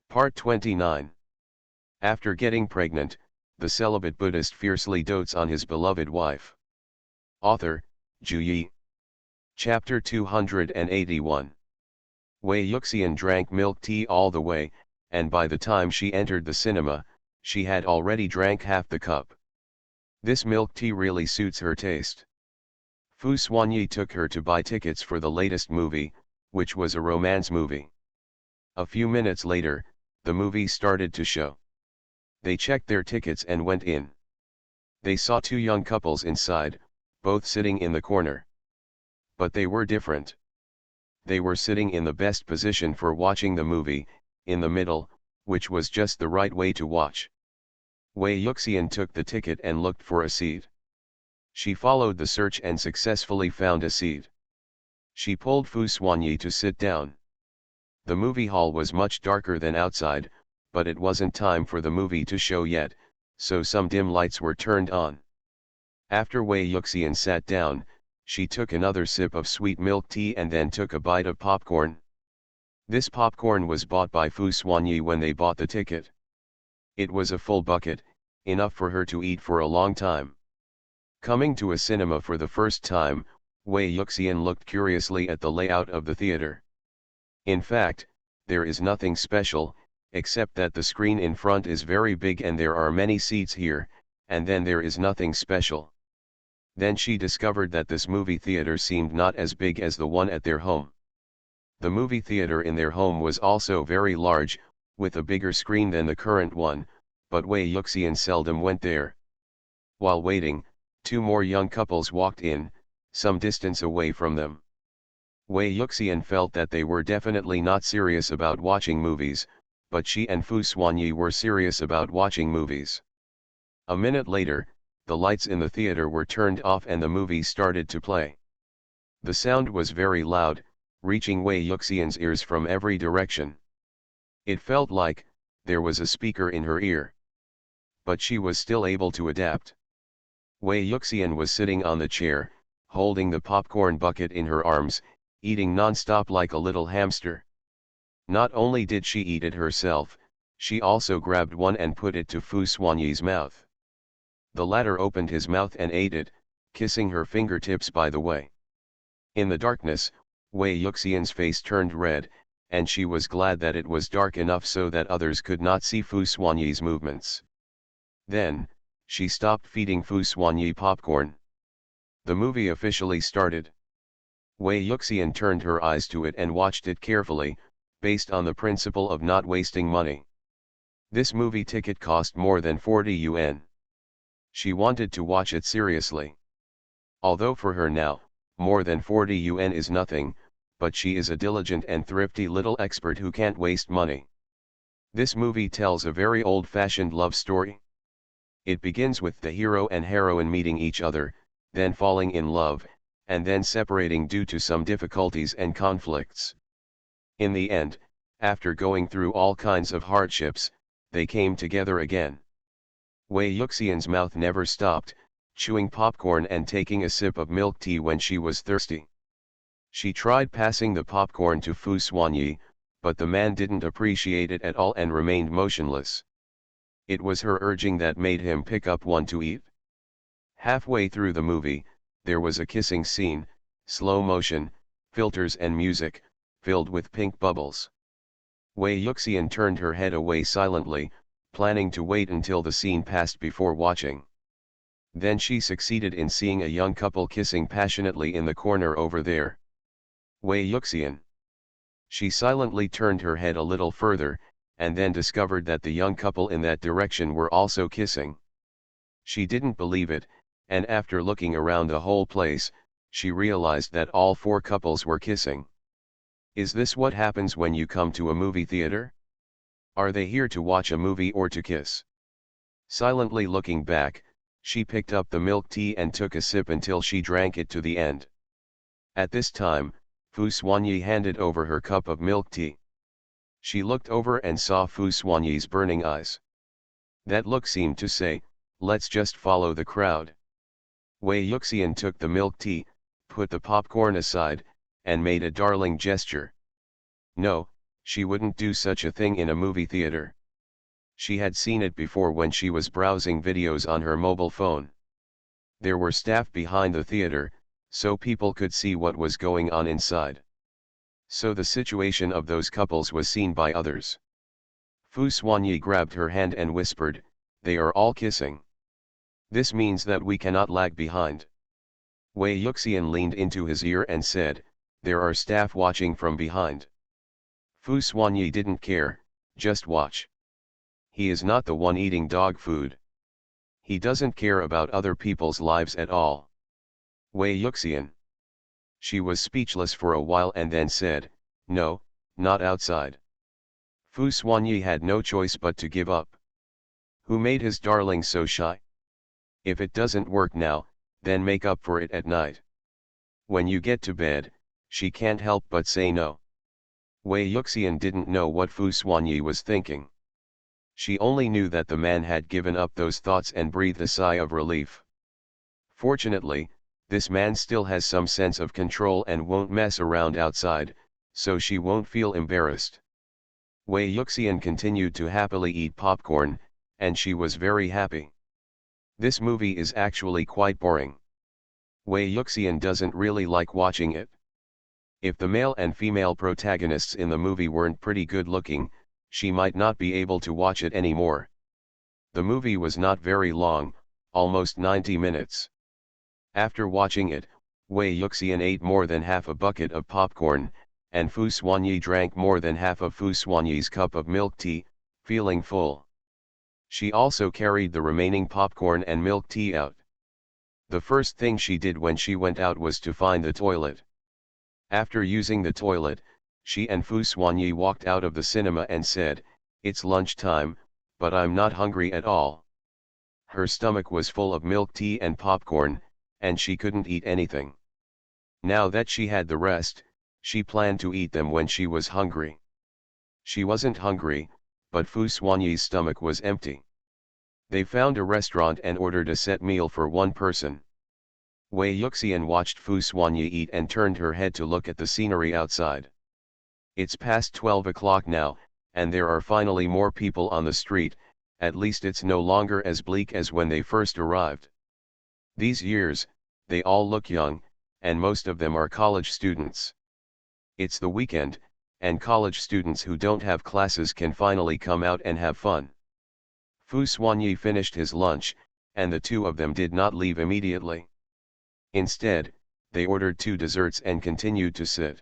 Part 29. After getting pregnant, the celibate Buddhist fiercely dotes on his beloved wife. Author, Ju Yi. Chapter 281. Wei Yuxian drank milk tea all the way, and by the time she entered the cinema, she had already drank half the cup. This milk tea really suits her taste. Fu Xuanyi took her to buy tickets for the latest movie, which was a romance movie. A few minutes later, the movie started to show. They checked their tickets and went in. They saw two young couples inside, both sitting in the corner. But they were different. They were sitting in the best position for watching the movie, in the middle, which was just the right way to watch. Wei Yuxian took the ticket and looked for a seat. She followed the search and successfully found a seat. She pulled Fu Xuanyi to sit down. The movie hall was much darker than outside, but it wasn't time for the movie to show yet, so some dim lights were turned on. After Wei Yuxian sat down, she took another sip of sweet milk tea and then took a bite of popcorn. This popcorn was bought by Fu Xuanyi when they bought the ticket. It was a full bucket, enough for her to eat for a long time. Coming to a cinema for the first time, Wei Yuxian looked curiously at the layout of the theater. In fact, there is nothing special, except that the screen in front is very big and there are many seats here, and then there is nothing special. Then she discovered that this movie theater seemed not as big as the one at their home. The movie theater in their home was also very large, with a bigger screen than the current one, but Wei Yuxian seldom went there. While waiting, two more young couples walked in, some distance away from them. Wei Yuxian felt that they were definitely not serious about watching movies, but she and Fu Xuanyi were serious about watching movies. A minute later, the lights in the theater were turned off and the movie started to play. The sound was very loud, reaching Wei Yuxian's ears from every direction. It felt like there was a speaker in her ear. But she was still able to adapt. Wei Yuxian was sitting on the chair, holding the popcorn bucket in her arms, eating non-stop like a little hamster. Not only did she eat it herself, she also grabbed one and put it to Fu Xuanyi's mouth. The latter opened his mouth and ate it, kissing her fingertips by the way. In the darkness, Wei Yuxian's face turned red, and she was glad that it was dark enough so that others could not see Fu Xuanyi's movements. Then, she stopped feeding Fu Xuanyi popcorn. The movie officially started. Wei Yuxian turned her eyes to it and watched it carefully, based on the principle of not wasting money. This movie ticket cost more than 40 yuan. She wanted to watch it seriously. Although for her now, more than 40 yuan is nothing, but she is a diligent and thrifty little expert who can't waste money. This movie tells a very old-fashioned love story. It begins with the hero and heroine meeting each other, then falling in love, and then separating due to some difficulties and conflicts. In the end, after going through all kinds of hardships, they came together again. Wei Yuxian's mouth never stopped, chewing popcorn and taking a sip of milk tea when she was thirsty. She tried passing the popcorn to Fu Xuanyi, but the man didn't appreciate it at all and remained motionless. It was her urging that made him pick up one to eat. Halfway through the movie, there was a kissing scene, slow motion, filters and music, filled with pink bubbles. Wei Yuxian turned her head away silently, planning to wait until the scene passed before watching. Then she succeeded in seeing a young couple kissing passionately in the corner over there. Wei Yuxian. She silently turned her head a little further, and then discovered that the young couple in that direction were also kissing. She didn't believe it, and after looking around the whole place, she realized that all four couples were kissing. Is this what happens when you come to a movie theater? Are they here to watch a movie or to kiss? Silently looking back, she picked up the milk tea and took a sip until she drank it to the end. At this time, Fu Xuanyi handed over her cup of milk tea. She looked over and saw Fu Xuanyi's burning eyes. That look seemed to say, "Let's just follow the crowd." Wei Yuxian took the milk tea, put the popcorn aside, and made a darling gesture. "No, She wouldn't do such a thing in a movie theater. She had seen it before when she was browsing videos on her mobile phone. There were staff behind the theater, so people could see what was going on inside. So the situation of those couples was seen by others. Fu Xuanyi grabbed her hand and whispered, "They are all kissing. This means that we cannot lag behind." Wei Yuxian leaned into his ear and said, "There are staff watching from behind." Fu Xuanyi didn't care, "Just watch. He is not the one eating dog food. He doesn't care about other people's lives at all." Wei Yuxian. She was speechless for a while and then said, "No, not outside." Fu Xuanyi had no choice but to give up. Who made his darling so shy? If it doesn't work now, then make up for it at night. When you get to bed, she can't help but say no. Wei Yuxian didn't know what Fu Xuanyi was thinking. She only knew that the man had given up those thoughts and breathed a sigh of relief. Fortunately, this man still has some sense of control and won't mess around outside, so she won't feel embarrassed. Wei Yuxian continued to happily eat popcorn, and she was very happy. This movie is actually quite boring. Wei Yuxian doesn't really like watching it. If the male and female protagonists in the movie weren't pretty good looking, she might not be able to watch it anymore. The movie was not very long, almost 90 minutes. After watching it, Wei Yuxian ate more than half a bucket of popcorn, and Fu Xuanyi drank more than half of Fu Xuanyi's cup of milk tea, feeling full. She also carried the remaining popcorn and milk tea out. The first thing she did when she went out was to find the toilet. After using the toilet, she and Fu Xuanyi walked out of the cinema and said, "It's lunchtime, but I'm not hungry at all." Her stomach was full of milk tea and popcorn, and she couldn't eat anything. Now that she had the rest, she planned to eat them when she was hungry. She wasn't hungry, but Fu Xuanyi's stomach was empty. They found a restaurant and ordered a set meal for one person. Wei Yuxian watched Fu Xuanyi eat and turned her head to look at the scenery outside. It's past 12 o'clock now, and there are finally more people on the street, at least it's no longer as bleak as when they first arrived. These years, they all look young, and most of them are college students. It's the weekend, and college students who don't have classes can finally come out and have fun. Fu Xuanyi finished his lunch, and the two of them did not leave immediately. Instead, they ordered 2 desserts and continued to sit.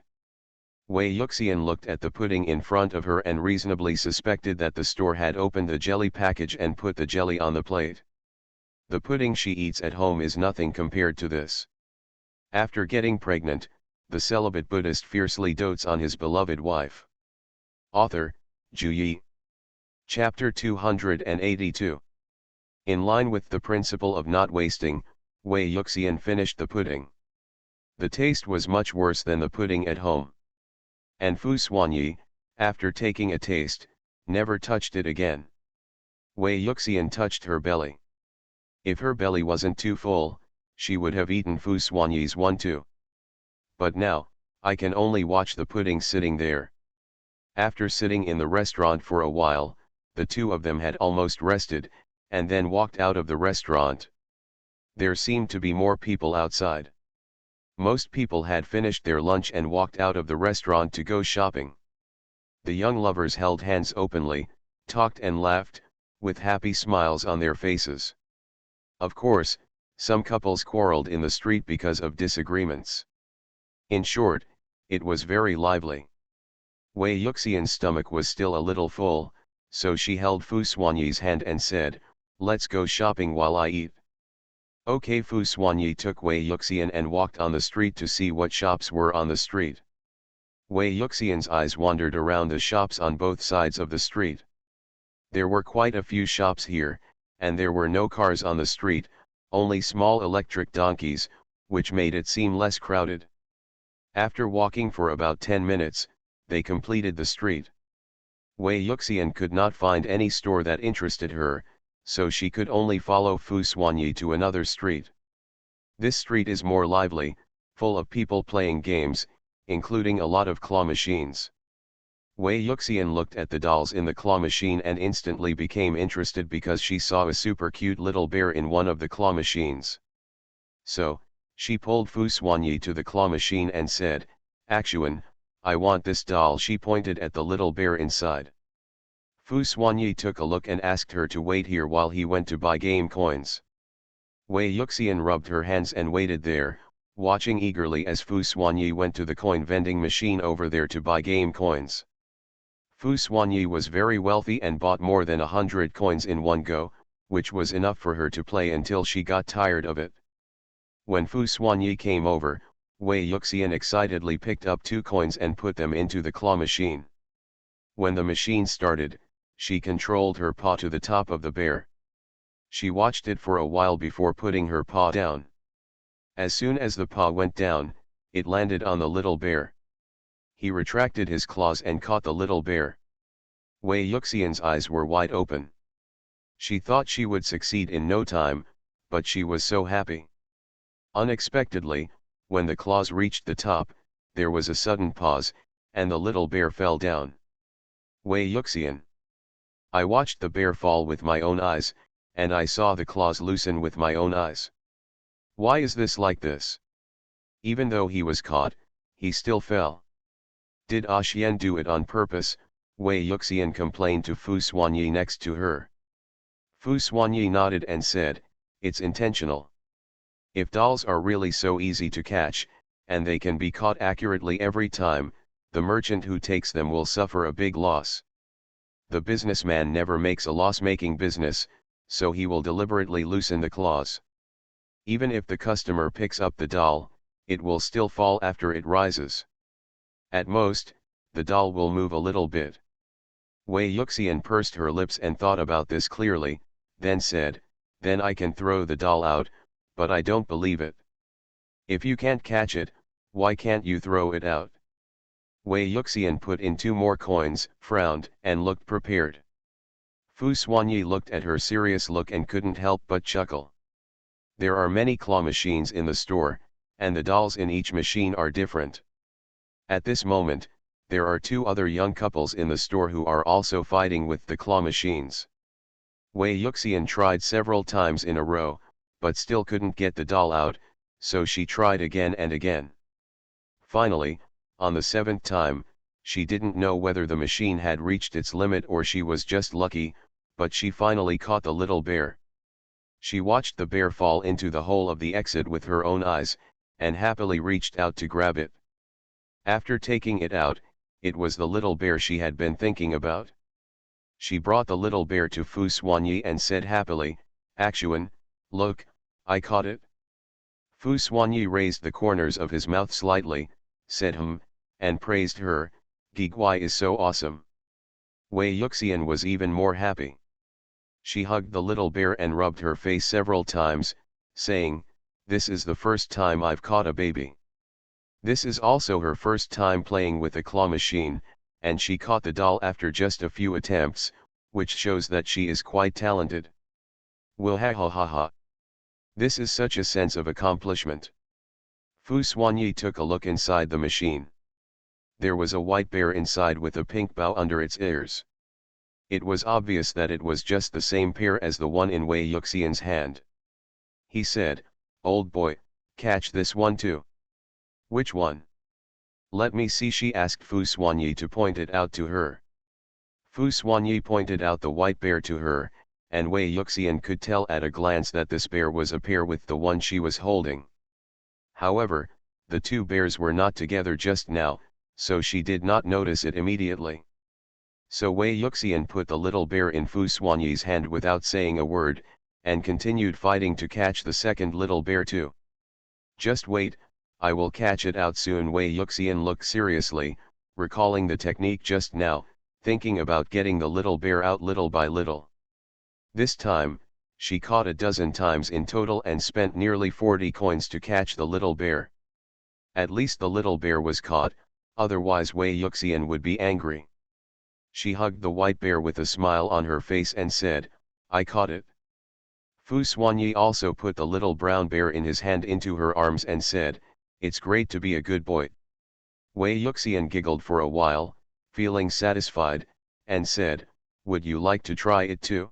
Wei Yuxian looked at the pudding in front of her and reasonably suspected that the store had opened the jelly package and put the jelly on the plate. The pudding she eats at home is nothing compared to this. After getting pregnant, the celibate Buddhist fiercely dotes on his beloved wife. Author, Zhu Yi. Chapter 282. In line with the principle of not wasting, Wei Yuxian finished the pudding. The taste was much worse than the pudding at home. And Fu Xuanyi, after taking a taste, never touched it again. Wei Yuxian touched her belly. If her belly wasn't too full, she would have eaten Fu Xuanyi's one too. But now, I can only watch the pudding sitting there. After sitting in the restaurant for a while, the two of them had almost rested, and then walked out of the restaurant. There seemed to be more people outside. Most people had finished their lunch and walked out of the restaurant to go shopping. The young lovers held hands openly, talked and laughed, with happy smiles on their faces. Of course, some couples quarreled in the street because of disagreements. In short, it was very lively. Wei Yuxian's stomach was still a little full, so she held Fu Xuanyi's hand and said, "Let's go shopping while I eat." Okay. Fu Xuanyi took Wei Yuxian and walked on the street to see what shops were on the street. Wei Yuxian's eyes wandered around the shops on both sides of the street. There were quite a few shops here, and there were no cars on the street, only small electric donkeys, which made it seem less crowded. After walking for about 10 minutes, they completed the street. Wei Yuxian could not find any store that interested her, so she could only follow Fu Xuanyi to another street. This street is more lively, full of people playing games, including a lot of claw machines. Wei Yuxian looked at the dolls in the claw machine and instantly became interested because she saw a super cute little bear in one of the claw machines. So, she pulled Fu Xuanyi to the claw machine and said, "Actuan, I want this doll." She pointed at the little bear inside. Fu Xuanyi took a look and asked her to wait here while he went to buy game coins. Wei Yuxian rubbed her hands and waited there, watching eagerly as Fu Xuanyi went to the coin vending machine over there to buy game coins. Fu Xuanyi was very wealthy and bought more than 100 coins in one go, which was enough for her to play until she got tired of it. When Fu Xuanyi came over, Wei Yuxian excitedly picked up 2 coins and put them into the claw machine. When the machine started, she controlled her paw to the top of the bear. She watched it for a while before putting her paw down. As soon as the paw went down, it landed on the little bear. He retracted his claws and caught the little bear. Wei Yuxian's eyes were wide open. She thought she would succeed in no time, but she was so happy. Unexpectedly, when the claws reached the top, there was a sudden pause, and the little bear fell down. Wei Yuxian. I watched the bear fall with my own eyes, and I saw the claws loosen with my own eyes. Why is this like this? Even though he was caught, he still fell. Did Xian do it on purpose? Wei Yuxian complained to Fu Xuanyi next to her. Fu Xuanyi nodded and said, "It's intentional. If dolls are really so easy to catch, and they can be caught accurately every time, the merchant who takes them will suffer a big loss. The businessman never makes a loss-making business, so he will deliberately loosen the claws. Even if the customer picks up the doll, it will still fall after it rises. At most, the doll will move a little bit." Wei Yuxian pursed her lips and thought about this clearly, then said, "Then I can throw the doll out, but I don't believe it. If you can't catch it, why can't you throw it out?" Wei Yuxian put in 2 more coins, frowned, and looked prepared. Fu Xuanyi looked at her serious look and couldn't help but chuckle. There are many claw machines in the store, and the dolls in each machine are different. At this moment, there are 2 other young couples in the store who are also fighting with the claw machines. Wei Yuxian tried several times in a row, but still couldn't get the doll out, so she tried again and again. Finally, on the 7th time, she didn't know whether the machine had reached its limit or she was just lucky, but she finally caught the little bear. She watched the bear fall into the hole of the exit with her own eyes, and happily reached out to grab it. After taking it out, it was the little bear she had been thinking about. She brought the little bear to Fu Xuanyi and said happily, "Actuan, look, I caught it." Fu Xuanyi raised the corners of his mouth slightly, said and praised her, "Giguai is so awesome." Wei Yuxian was even more happy. She hugged the little bear and rubbed her face several times, saying, "This is the first time I've caught a baby." This is also her first time playing with a claw machine, and she caught the doll after just a few attempts, which shows that she is quite talented. Wahahaha. This is such a sense of accomplishment. Fu Xuanyi took a look inside the machine. There was a white bear inside with a pink bow under its ears. It was obvious that it was just the same pair as the one in Wei Yuxian's hand. He said, "Old boy, catch this one too." "Which one?" "Let me see," she asked Fu Xuanyi to point it out to her. Fu Xuanyi pointed out the white bear to her, and Wei Yuxian could tell at a glance that this bear was a pair with the one she was holding. However, the 2 bears were not together just now, so she did not notice it immediately. So Wei Yuxian put the little bear in Fu Xuanyi's hand without saying a word, and continued fighting to catch the second little bear too. "Just wait, I will catch it out soon." Wei Yuxian looked seriously, recalling the technique just now, thinking about getting the little bear out little by little. This time, she caught a dozen times in total and spent nearly 40 coins to catch the little bear. At least the little bear was caught, otherwise Wei Yuxian would be angry. She hugged the white bear with a smile on her face and said, "I caught it." Fu Xuanyi also put the little brown bear in his hand into her arms and said, "It's great to be a good boy." Wei Yuxian giggled for a while, feeling satisfied, and said, "Would you like to try it too?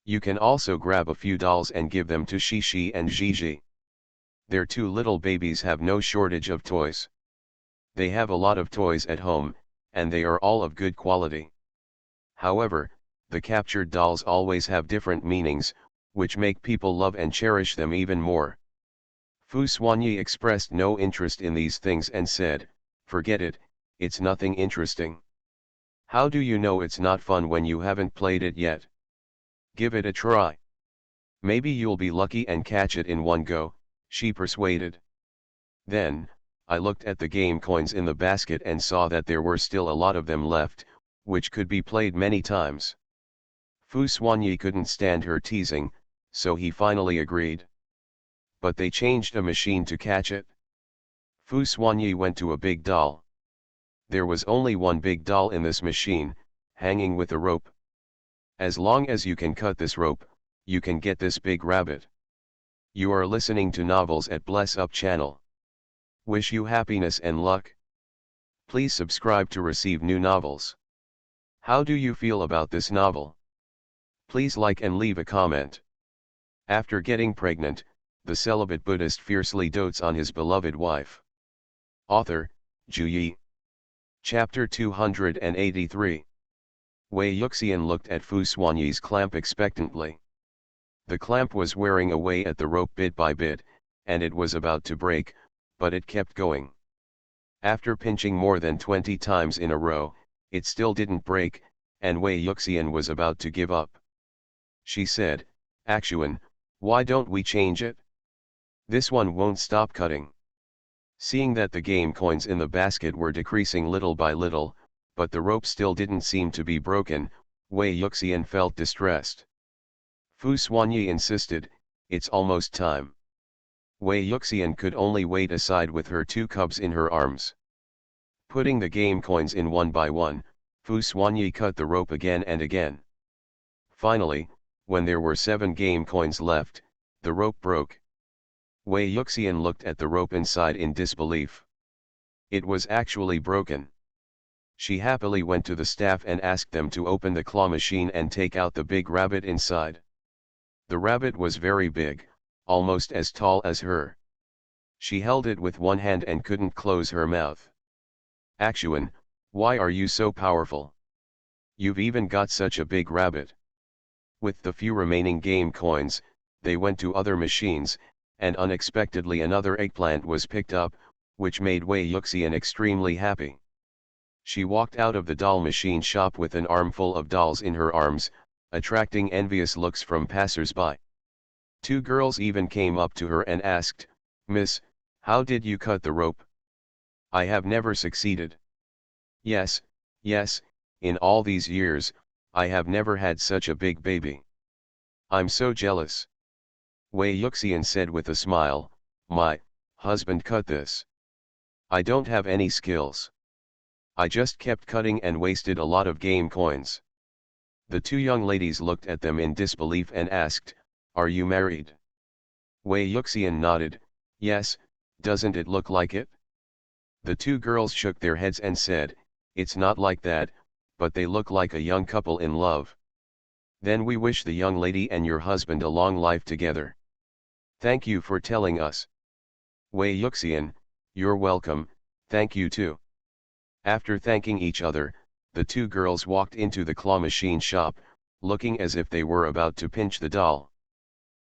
You can also grab a few dolls and give them to Shishi and Gigi. Their two little babies have no shortage of toys. They have a lot of toys at home, and they are all of good quality. However, the captured dolls always have different meanings, which make people love and cherish them even more." Fu Xuanyi expressed no interest in these things and said, "Forget it, it's nothing interesting." "How do you know it's not fun when you haven't played it yet? Give it a try. Maybe you'll be lucky and catch it in one go," she persuaded. Then, I looked at the game coins in the basket and saw that there were still a lot of them left, which could be played many times. Fu Xuanyi couldn't stand her teasing, so he finally agreed. But they changed a machine to catch it. Fu Xuanyi went to a big doll. There was only one big doll in this machine, hanging with a rope. "As long as you can cut this rope, you can get this big rabbit." You are listening to novels at Bless Up channel. Wish you happiness and luck. Please subscribe to receive new novels. How do you feel about this novel? Please like and leave a comment. After getting pregnant, the celibate Buddhist fiercely dotes on his beloved wife. Author, Ju Yi. Chapter 283. Wei Yuxian looked at Fu Xuanyi's clamp expectantly. The clamp was wearing away at the rope bit by bit, and it was about to break, but it kept going. After pinching more than 20 times in a row, it still didn't break, and Wei Yuxian was about to give up. She said, "Axuan, why don't we change it? This one won't stop cutting." Seeing that the game coins in the basket were decreasing little by little, but the rope still didn't seem to be broken, Wei Yuxian felt distressed. Fu Xuanyi insisted, "It's almost time." Wei Yuxian could only wait aside with her two cubs in her arms. Putting the game coins in one by one, Fu Xuanyi cut the rope again and again. Finally, when there were 7 game coins left, the rope broke. Wei Yuxian looked at the rope inside in disbelief. It was actually broken. She happily went to the staff and asked them to open the claw machine and take out the big rabbit inside. The rabbit was very big, almost as tall as her. She held it with one hand and couldn't close her mouth. "Axuan, why are you so powerful? You've even got such a big rabbit." With the few remaining game coins, they went to other machines, and unexpectedly another eggplant was picked up, which made Wei Yuxian extremely happy. She walked out of the doll machine shop with an armful of dolls in her arms, attracting envious looks from passers-by. 2 girls even came up to her and asked, "Miss, how did you cut the rope? I have never succeeded." Yes, in all these years, I have never had such a big baby. I'm so jealous." Wei Yuxian said with a smile, "My husband cut this. I don't have any skills. I just kept cutting and wasted a lot of game coins." The 2 young ladies looked at them in disbelief and asked, "Are you married?" Wei Yuxian nodded, "Yes, doesn't it look like it?" The 2 girls shook their heads and said, "It's not like that, but they look like a young couple in love." "Then we wish the young lady and your husband a long life together. Thank you for telling us." Wei Yuxian, "You're welcome, thank you too." After thanking each other, the 2 girls walked into the claw machine shop, looking as if they were about to pinch the doll.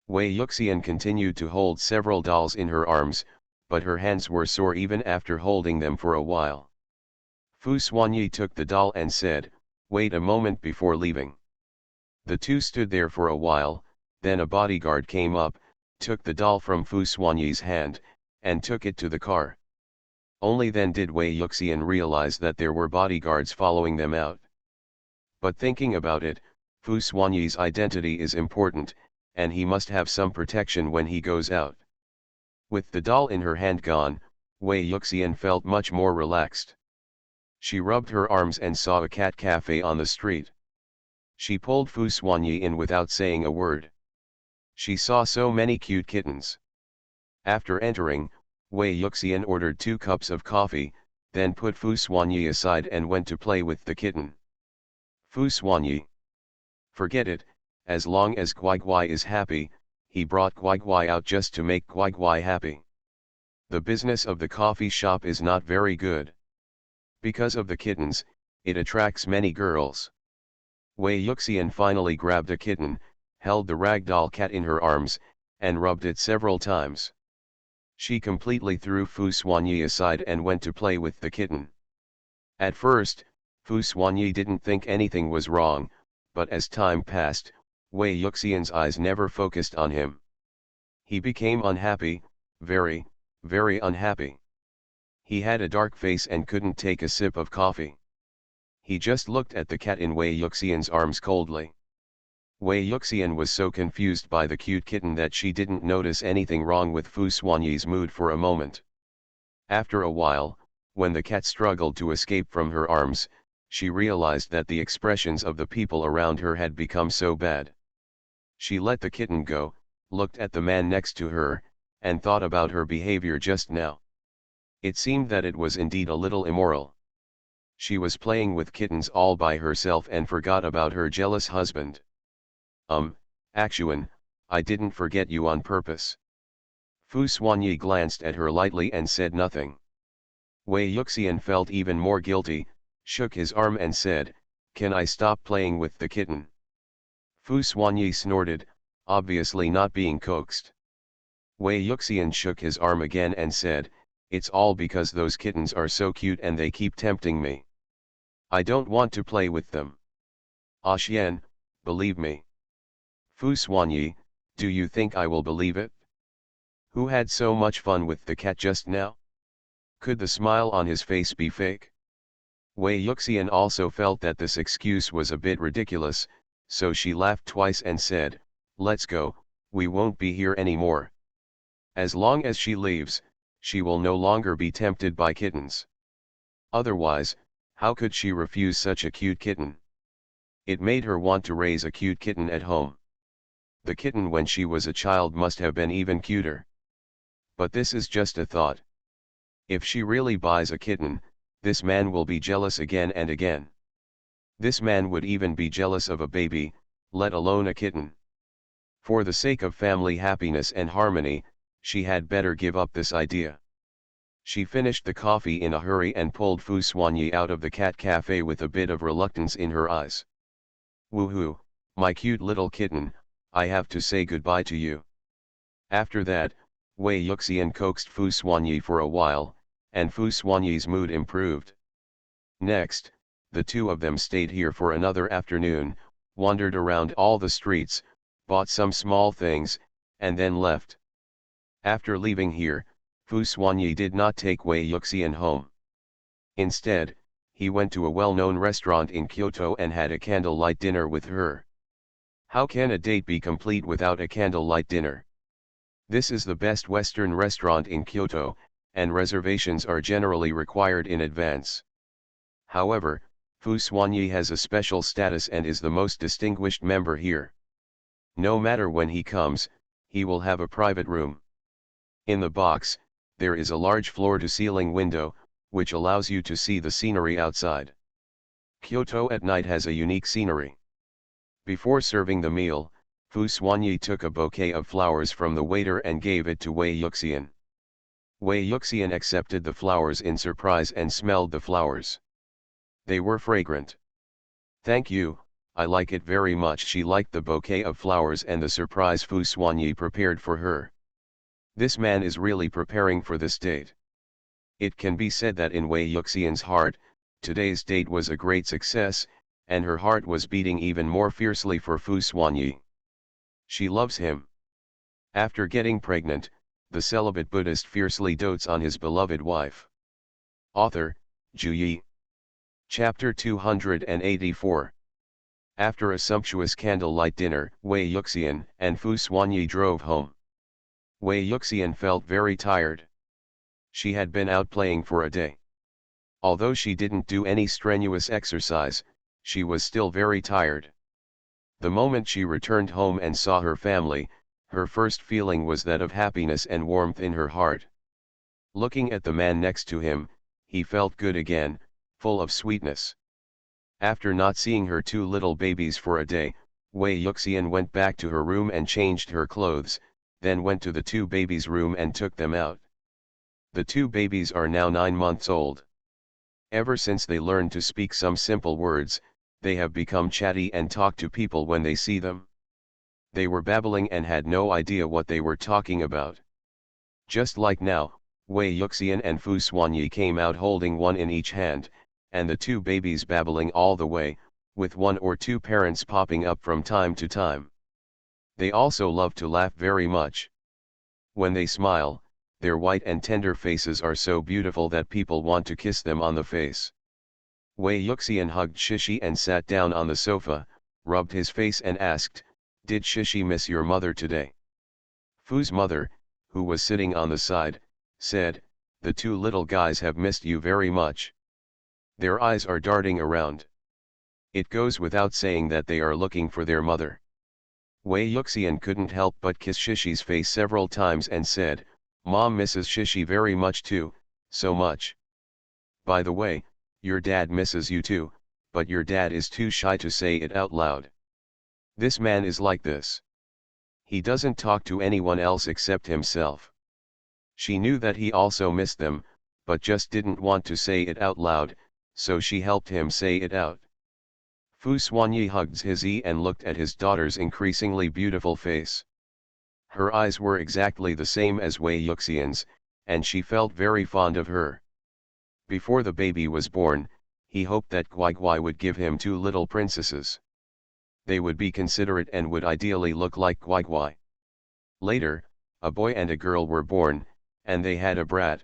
Wei Yuxian continued to hold several dolls in her arms, but her hands were sore even after holding them for a while. Fu Xuanyi took the doll and said, "Wait a moment before leaving." The 2 stood there for a while, then a bodyguard came up, took the doll from Fu Xuanyi's hand, and took it to the car. Only then did Wei Yuxian realize that there were bodyguards following them out. But thinking about it, Fu Xuanyi's identity is important, and he must have some protection when he goes out. With the doll in her hand gone, Wei Yuxian felt much more relaxed. She rubbed her arms and saw a cat cafe on the street. She pulled Fu Xuanyi in without saying a word. She saw so many cute kittens. After entering, Wei Yuxian ordered 2 cups of coffee, then put Fu Xuanyi aside and went to play with the kitten. Fu Xuanyi. Forget it, as long as Guai is happy. He brought Guai out just to make Guai happy. The business of the coffee shop is not very good. Because of the kittens, it attracts many girls. Wei Yuxian finally grabbed a kitten, held the ragdoll cat in her arms, and rubbed it several times. She completely threw Fu Xuanyi aside and went to play with the kitten. At first, Fu Xuanyi didn't think anything was wrong, but as time passed, Wei Yuxian's eyes never focused on him. He became unhappy, very, very unhappy. He had a dark face and couldn't take a sip of coffee. He just looked at the cat in Wei Yuxian's arms coldly. Wei Yuxian was so confused by the cute kitten that she didn't notice anything wrong with Fu Xuanyi's mood for a moment. After a while, when the cat struggled to escape from her arms, she realized that the expressions of the people around her had become so bad. She let the kitten go, looked at the man next to her, and thought about her behavior just now. It seemed that it was indeed a little immoral. She was playing with kittens all by herself and forgot about her jealous husband. Actuan, I didn't forget you on purpose. Fu Xuanyi glanced at her lightly and said nothing. Wei Yuxian felt even more guilty, shook his arm and said, "Can I stop playing with the kitten?" Fu Xuanyi snorted, obviously not being coaxed. Wei Yuxian shook his arm again and said, "It's all because those kittens are so cute and they keep tempting me. I don't want to play with them. Ah Xian, believe me." Fu Xuanyi, do you think I will believe it? Who had so much fun with the cat just now? Could the smile on his face be fake? Wei Yuxian also felt that this excuse was a bit ridiculous, so she laughed twice and said, "Let's go, we won't be here anymore." As long as she leaves, she will no longer be tempted by kittens. Otherwise, how could she refuse such a cute kitten? It made her want to raise a cute kitten at home. The kitten when she was a child must have been even cuter. But this is just a thought. If she really buys a kitten, this man will be jealous again and again. This man would even be jealous of a baby, let alone a kitten. For the sake of family happiness and harmony, she had better give up this idea. She finished the coffee in a hurry and pulled Fu Xuanyi out of the cat cafe with a bit of reluctance in her eyes. "Woohoo, my cute little kitten, I have to say goodbye to you." After that, Wei Yuxian coaxed Fu Xuanyi for a while, and Fu Xuanyi's mood improved. Next, the two of them stayed here for another afternoon, wandered around all the streets, bought some small things, and then left. After leaving here, Fu Xuanyi did not take Wei Yuxian home. Instead, he went to a well-known restaurant in Kyoto and had a candlelight dinner with her. How can a date be complete without a candlelight dinner? This is the best Western restaurant in Kyoto, and reservations are generally required in advance. However, Fu Xuanyi has a special status and is the most distinguished member here. No matter when he comes, he will have a private room. In the box, there is a large floor-to-ceiling window, which allows you to see the scenery outside. Kyoto at night has a unique scenery. Before serving the meal, Fu Xuanyi took a bouquet of flowers from the waiter and gave it to Wei Yuxian. Wei Yuxian accepted the flowers in surprise and smelled the flowers. They were fragrant. "Thank you, I like it very much." She liked the bouquet of flowers and the surprise Fu Xuanyi prepared for her. This man is really preparing for this date. It can be said that in Wei Yuxian's heart, today's date was a great success, and her heart was beating even more fiercely for Fu Xuanyi. She loves him. After getting pregnant, the celibate Buddhist fiercely dotes on his beloved wife. Author, Ju Yi. Chapter 284. After a sumptuous candlelight dinner, Wei Yuxian and Fu Xuanyi drove home. Wei Yuxian felt very tired. She had been out playing for a day. Although she didn't do any strenuous exercise, she was still very tired. The moment she returned home and saw her family, her first feeling was that of happiness and warmth in her heart. Looking at the man next to him, he felt good again, full of sweetness. After not seeing her two little babies for a day, Wei Yuxian went back to her room and changed her clothes, then went to the two babies' room and took them out. The two babies are now 9 months old. Ever since they learned to speak some simple words, they have become chatty and talk to people when they see them. They were babbling and had no idea what they were talking about. Just like now, Wei Yuxian and Fu Xuanyi came out holding one in each hand, and the two babies babbling all the way, with one or two parents popping up from time to time. They also love to laugh very much. When they smile, their white and tender faces are so beautiful that people want to kiss them on the face. Wei Yuxian hugged Shishi and sat down on the sofa, rubbed his face and asked, "Did Shishi miss your mother today?" Fu's mother, who was sitting on the side, said, "The two little guys have missed you very much. Their eyes are darting around. It goes without saying that they are looking for their mother." Wei Yuxian couldn't help but kiss Shishi's face several times and said, "Mom misses Shishi very much too, so much. By the way, your dad misses you too, but your dad is too shy to say it out loud. This man is like this. He doesn't talk to anyone else except himself." She knew that he also missed them, but just didn't want to say it out loud, so she helped him say it out. Fu Xuanyi hugged Zizi and looked at his daughter's increasingly beautiful face. Her eyes were exactly the same as Wei Yuxian's, and she felt very fond of her. Before the baby was born, he hoped that Guai would give him two little princesses. They would be considerate and would ideally look like Guai. Later, a boy and a girl were born, and they had a brat.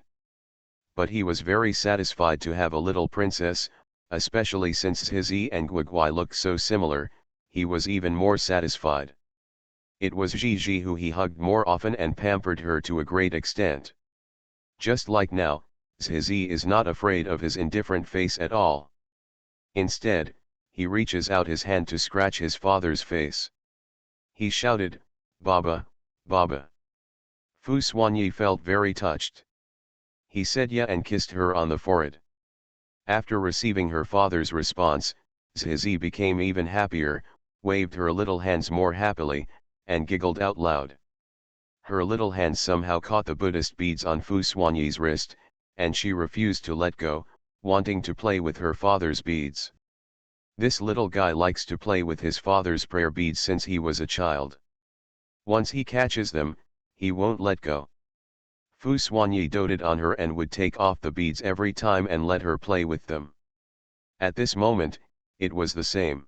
But he was very satisfied to have a little princess, especially since Zizi and Guai looked so similar, he was even more satisfied. It was Gigi who he hugged more often and pampered her to a great extent. Just like now, Zizi is not afraid of his indifferent face at all. Instead, he reaches out his hand to scratch his father's face. He shouted, "Baba, Baba." Fu Xuanyi felt very touched. He said yeah and kissed her on the forehead. After receiving her father's response, Zizi became even happier, waved her little hands more happily, and giggled out loud. Her little hands somehow caught the Buddhist beads on Fu Xuanyi's wrist, and she refused to let go, wanting to play with her father's beads. This little guy likes to play with his father's prayer beads since he was a child. Once he catches them, he won't let go. Fu Xuanyi doted on her and would take off the beads every time and let her play with them. At this moment, it was the same.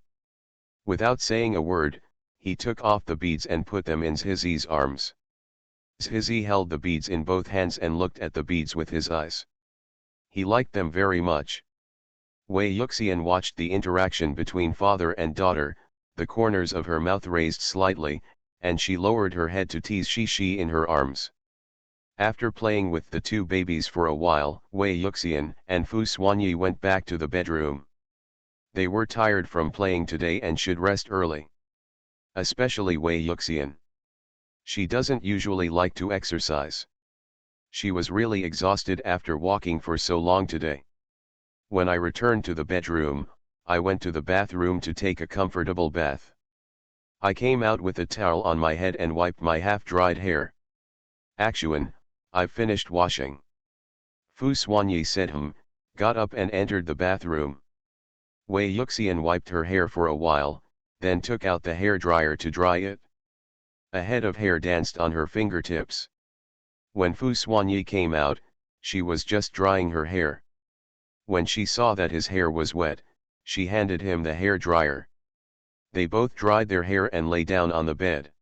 Without saying a word, he took off the beads and put them in Zizi's arms. Zizi held the beads in both hands and looked at the beads with his eyes. He liked them very much. Wei Yuxian watched the interaction between father and daughter, the corners of her mouth raised slightly, and she lowered her head to tease Shishi in her arms. After playing with the two babies for a while, Wei Yuxian and Fu Xuanyi went back to the bedroom. They were tired from playing today and should rest early. Especially Wei Yuxian. She doesn't usually like to exercise. She was really exhausted after walking for so long today. When I returned to the bedroom, I went to the bathroom to take a comfortable bath. I came out with a towel on my head and wiped my half-dried hair. "Actuan, I've finished washing." Fu Xuanyi said got up and entered the bathroom. Wei Yuxian wiped her hair for a while, then took out the hair dryer to dry it. A head of hair danced on her fingertips. When Fu Xuanyi came out, she was just drying her hair. When she saw that his hair was wet, she handed him the hair dryer. They both dried their hair and lay down on the bed.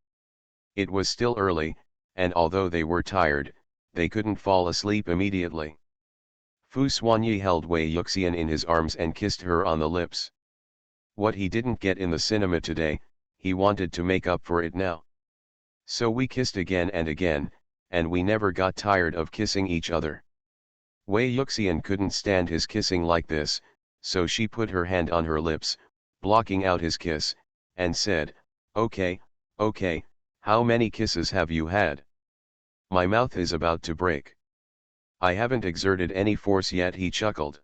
It was still early, and although they were tired, they couldn't fall asleep immediately. Fu Xuanyi held Wei Yuxian in his arms and kissed her on the lips. What he didn't get in the cinema today, he wanted to make up for it now. So we kissed again and again, and we never got tired of kissing each other. Wei Yuxian couldn't stand his kissing like this, so she put her hand on her lips, blocking out his kiss, and said, okay, how many kisses have you had? My mouth is about to break." I haven't exerted any force yet, he chuckled.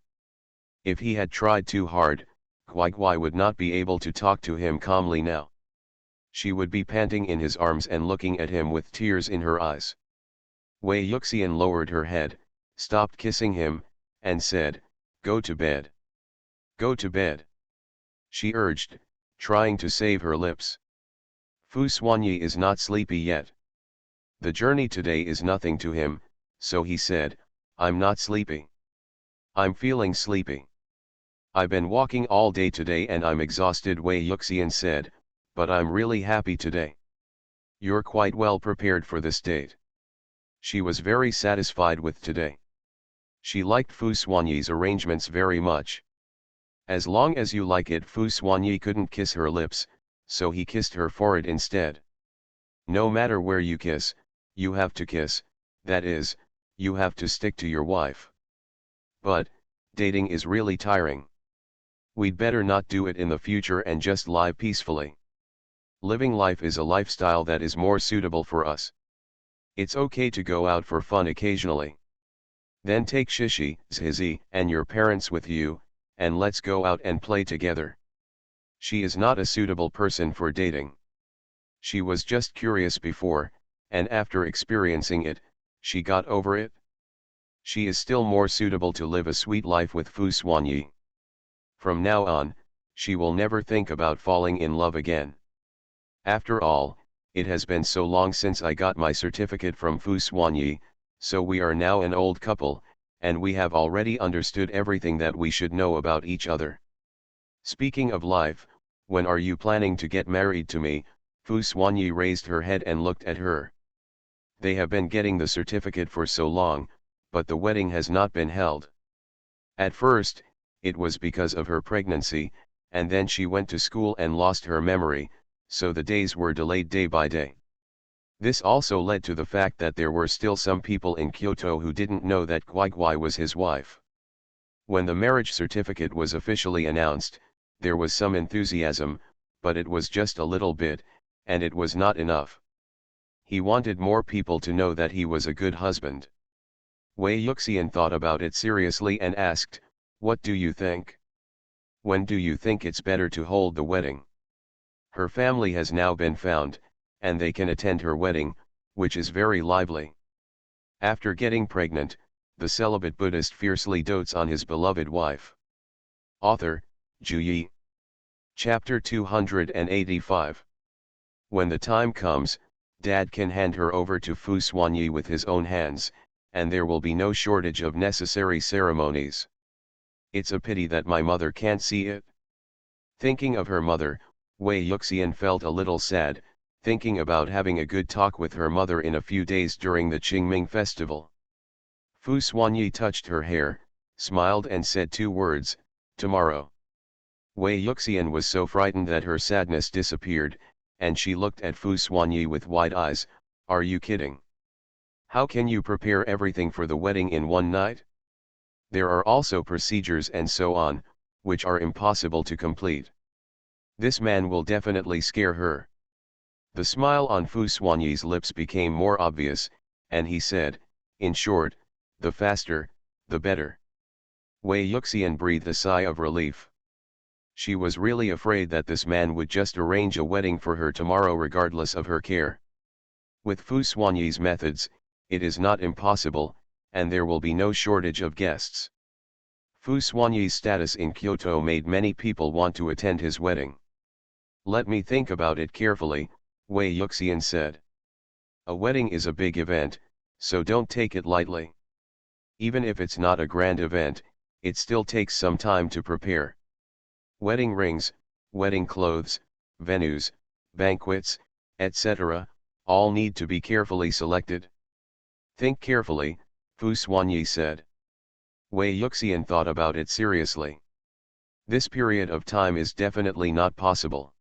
If he had tried too hard, Guai would not be able to talk to him calmly now. She would be panting in his arms and looking at him with tears in her eyes. Wei Yuxian lowered her head, stopped kissing him, and said, "Go to bed. Go to bed," she urged, trying to save her lips. Fu Xuanyi is not sleepy yet. The journey today is nothing to him, so he said, "I'm not sleepy. I'm feeling sleepy. I've been walking all day today and I'm exhausted," Wei Yuxian said, "but I'm really happy today. You're quite well prepared for this date." She was very satisfied with today. She liked Fu Xuanyi's arrangements very much. "As long as you like it," Fu Xuanyi couldn't kiss her lips, so he kissed her forehead instead. "No matter where you kiss, you have to kiss, that is, you have to stick to your wife. But, dating is really tiring. We'd better not do it in the future and just live peacefully. Living life is a lifestyle that is more suitable for us. It's okay to go out for fun occasionally. Then take Shishi, Zizi, and your parents with you, and let's go out and play together. She is not a suitable person for dating. She was just curious before, and after experiencing it, she got over it. She is still more suitable to live a sweet life with Fu Xuanyi. From now on, she will never think about falling in love again. After all, it has been so long since I got my certificate from Fu Xuanyi, so we are now an old couple, and we have already understood everything that we should know about each other. Speaking of life, when are you planning to get married to me?" Fu Xuanyi raised her head and looked at her. They have been getting the certificate for so long, but the wedding has not been held. At first, it was because of her pregnancy, and then she went to school and lost her memory, so the days were delayed day by day. This also led to the fact that there were still some people in Kyoto who didn't know that Guai was his wife. When the marriage certificate was officially announced, there was some enthusiasm, but it was just a little bit, and it was not enough. He wanted more people to know that he was a good husband. Wei Yuxian thought about it seriously and asked, "What do you think? When do you think it's better to hold the wedding?" Her family has now been found, and they can attend her wedding, which is very lively. After getting pregnant, the celibate Buddhist fiercely dotes on his beloved wife. Author, Juyi. Chapter 285. When the time comes, Dad can hand her over to Fu Xuanyi with his own hands, and there will be no shortage of necessary ceremonies. It's a pity that my mother can't see it. Thinking of her mother, Wei Yuxian felt a little sad, thinking about having a good talk with her mother in a few days during the Qingming festival. Fu Xuanyi touched her hair, smiled and said two words, "Tomorrow." Wei Yuxian was so frightened that her sadness disappeared, and she looked at Fu Xuanyi with wide eyes. "Are you kidding? How can you prepare everything for the wedding in one night? There are also procedures and so on, which are impossible to complete. This man will definitely scare her." The smile on Fu Xuanyi's lips became more obvious, and he said, "In short, the faster, the better." Wei Yuxian breathed a sigh of relief. She was really afraid that this man would just arrange a wedding for her tomorrow regardless of her care. With Fu Xuanyi's methods, it is not impossible, and there will be no shortage of guests. Fu Xuanyi's status in Kyoto made many people want to attend his wedding. "Let me think about it carefully," Wei Yuxian said. "A wedding is a big event, so don't take it lightly. Even if it's not a grand event, it still takes some time to prepare. Wedding rings, wedding clothes, venues, banquets, etc., all need to be carefully selected." "Think carefully," Fu Xuanyi said. Wei Yuxian thought about it seriously. This period of time is definitely not possible.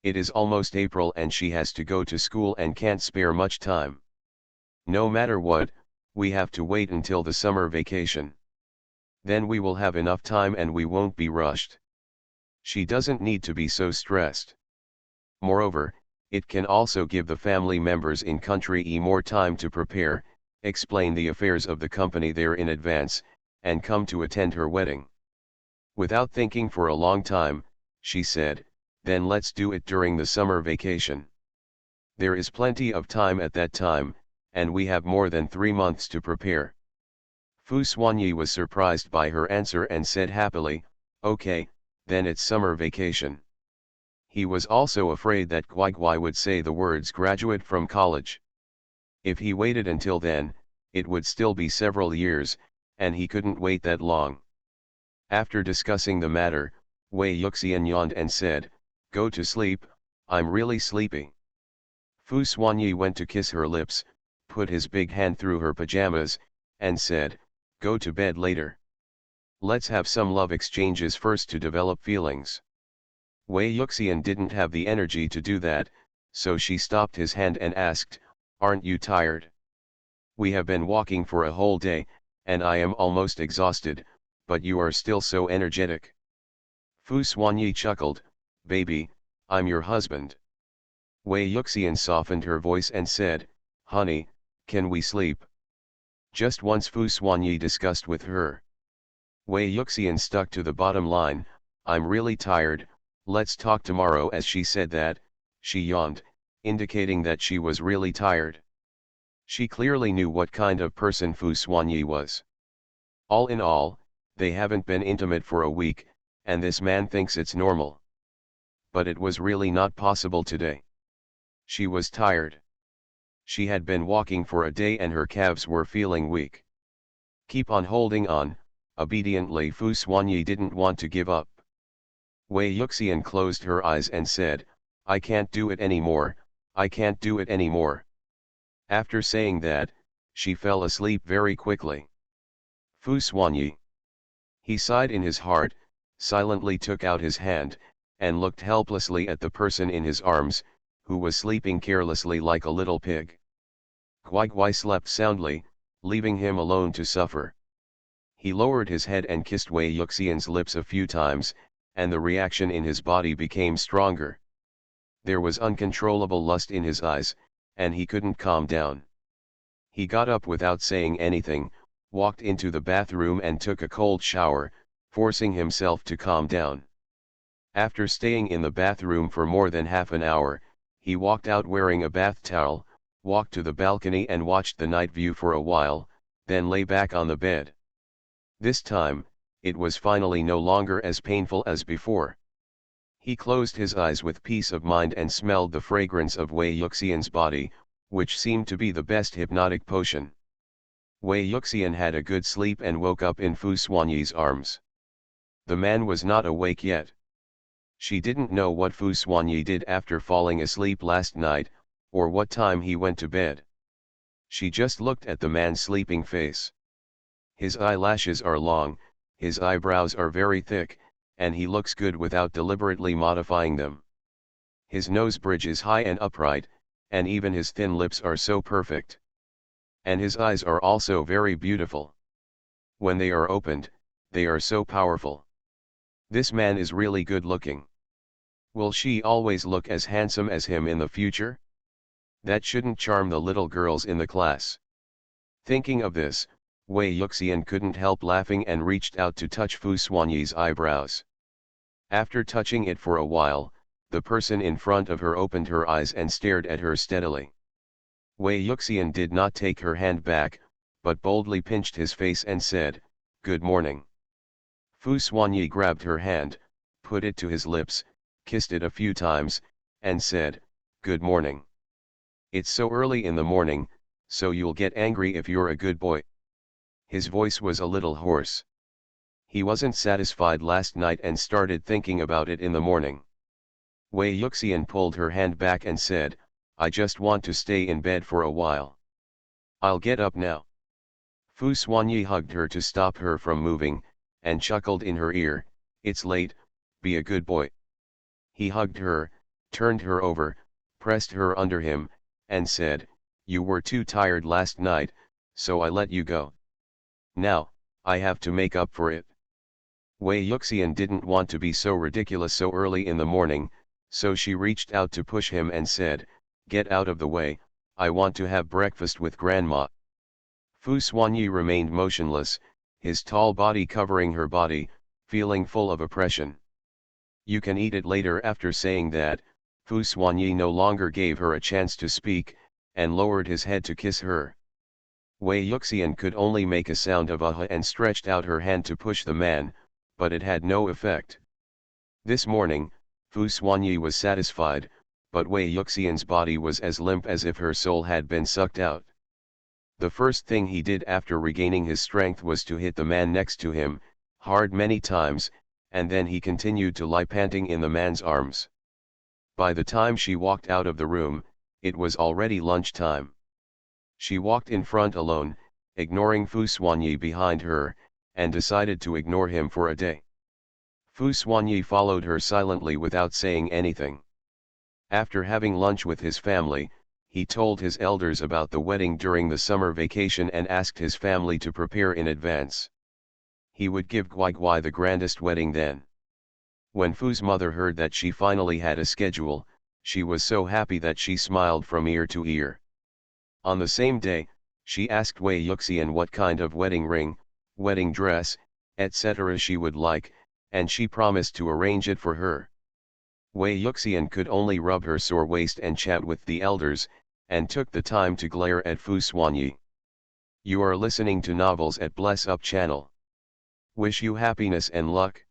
It is almost April and she has to go to school and can't spare much time. No matter what, we have to wait until the summer vacation. Then we will have enough time and we won't be rushed. She doesn't need to be so stressed. Moreover, it can also give the family members in country E more time to prepare, explain the affairs of the company there in advance, and come to attend her wedding. Without thinking for a long time, she said, then let's do it during the summer vacation. There is plenty of time at that time, and we have more than 3 months to prepare. Fu Xuanyi was surprised by her answer and said happily, okay, then it's summer vacation. He was also afraid that Guigui would say the words graduate from college. If he waited until then, it would still be several years, and he couldn't wait that long. After discussing the matter, Wei Yuxian yawned and said, go to sleep, I'm really sleepy. Fu Xuanyi went to kiss her lips, put his big hand through her pajamas, and said, go to bed later. Let's have some love exchanges first to develop feelings. Wei Yuxian didn't have the energy to do that, so she stopped his hand and asked, aren't you tired? We have been walking for a whole day, and I am almost exhausted, but you are still so energetic. Fu Xuanyi chuckled, baby, I'm your husband. Wei Yuxian softened her voice and said, honey, can we sleep? Just once Fu Xuanyi discussed with her. Wei Yuxian stuck to the bottom line, I'm really tired, let's talk tomorrow. As she said that, she yawned, indicating that she was really tired. She clearly knew what kind of person Fu Xuanyi was. All in all, they haven't been intimate for a week, and this man thinks it's normal. But it was really not possible today. She was tired. She had been walking for a day and her calves were feeling weak. Keep on holding on, obediently Fu Xuanyi didn't want to give up. Wei Yuxian closed her eyes and said, I can't do it anymore, I can't do it anymore. After saying that, she fell asleep very quickly. Fu Xuanyi. He sighed in his heart, silently took out his hand, and looked helplessly at the person in his arms, who was sleeping carelessly like a little pig. Guigui slept soundly, leaving him alone to suffer. He lowered his head and kissed Wei Yuxian's lips a few times, and the reaction in his body became stronger. There was uncontrollable lust in his eyes, and he couldn't calm down. He got up without saying anything, walked into the bathroom and took a cold shower, forcing himself to calm down. After staying in the bathroom for more than half an hour, he walked out wearing a bath towel, walked to the balcony and watched the night view for a while, then lay back on the bed. This time, it was finally no longer as painful as before. He closed his eyes with peace of mind and smelled the fragrance of Wei Yuxian's body, which seemed to be the best hypnotic potion. Wei Yuxian had a good sleep and woke up in Fu Xuanyi's arms. The man was not awake yet. She didn't know what Fu Xuanyi did after falling asleep last night, or what time he went to bed. She just looked at the man's sleeping face. His eyelashes are long, his eyebrows are very thick, and he looks good without deliberately modifying them. His nose bridge is high and upright, and even his thin lips are so perfect. And his eyes are also very beautiful. When they are opened, they are so powerful. This man is really good looking. Will she always look as handsome as him in the future? That shouldn't charm the little girls in the class. Thinking of this, Wei Yuxian couldn't help laughing and reached out to touch Fu Xuanyi's eyebrows. After touching it for a while, the person in front of her opened her eyes and stared at her steadily. Wei Yuxian did not take her hand back, but boldly pinched his face and said, "Good morning." Fu Xuanyi grabbed her hand, put it to his lips, kissed it a few times, and said, "Good morning. It's so early in the morning, so you'll get angry if you're a good boy." His voice was a little hoarse. He wasn't satisfied last night and started thinking about it in the morning. Wei Yuxian pulled her hand back and said, "I just want to stay in bed for a while. I'll get up now." Fu Xuanyi hugged her to stop her from moving, and chuckled in her ear, "It's late, be a good boy." He hugged her, turned her over, pressed her under him, and said, "You were too tired last night, so I let you go. Now, I have to make up for it." Wei Yuxian didn't want to be so ridiculous so early in the morning, so she reached out to push him and said, "Get out of the way, I want to have breakfast with Grandma." Fu Xuanyi remained motionless, his tall body covering her body, feeling full of oppression. "You can eat it later." After saying that, Fu Xuanyi no longer gave her a chance to speak, and lowered his head to kiss her. Wei Yuxian could only make a sound of aha and stretched out her hand to push the man, but it had no effect. This morning, Fu Xuanyi was satisfied, but Wei Yuxian's body was as limp as if her soul had been sucked out. The first thing he did after regaining his strength was to hit the man next to him, hard many times, and then he continued to lie panting in the man's arms. By the time she walked out of the room, it was already lunchtime. She walked in front alone, ignoring Fu Xuanyi behind her, and decided to ignore him for a day. Fu Xuanyi followed her silently without saying anything. After having lunch with his family, he told his elders about the wedding during the summer vacation and asked his family to prepare in advance. He would give Guai the grandest wedding then. When Fu's mother heard that she finally had a schedule, she was so happy that she smiled from ear to ear. On the same day, she asked Wei Yuxian what kind of wedding ring, wedding dress, etc. she would like, and she promised to arrange it for her. Wei Yuxian could only rub her sore waist and chat with the elders, and took the time to glare at Fu Xuanyi. You are listening to Novels at Bless Up channel. Wish you happiness and luck.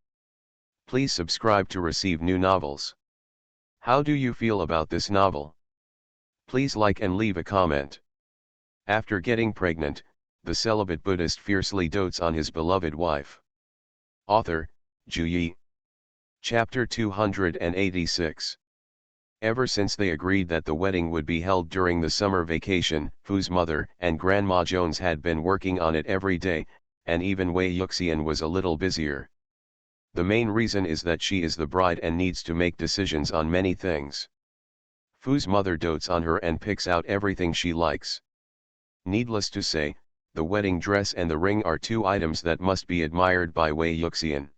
Please subscribe to receive new novels. How do you feel about this novel? Please like and leave a comment. After getting pregnant, the celibate Buddhist fiercely dotes on his beloved wife. Author, Ju Yi. Chapter 286. Ever since they agreed that the wedding would be held during the summer vacation, Fu's mother and Grandma Jones had been working on it every day, and even Wei Yuxian was a little busier. The main reason is that she is the bride and needs to make decisions on many things. Fu's mother dotes on her and picks out everything she likes. Needless to say, the wedding dress and the ring are two items that must be admired by Wei Yuxian.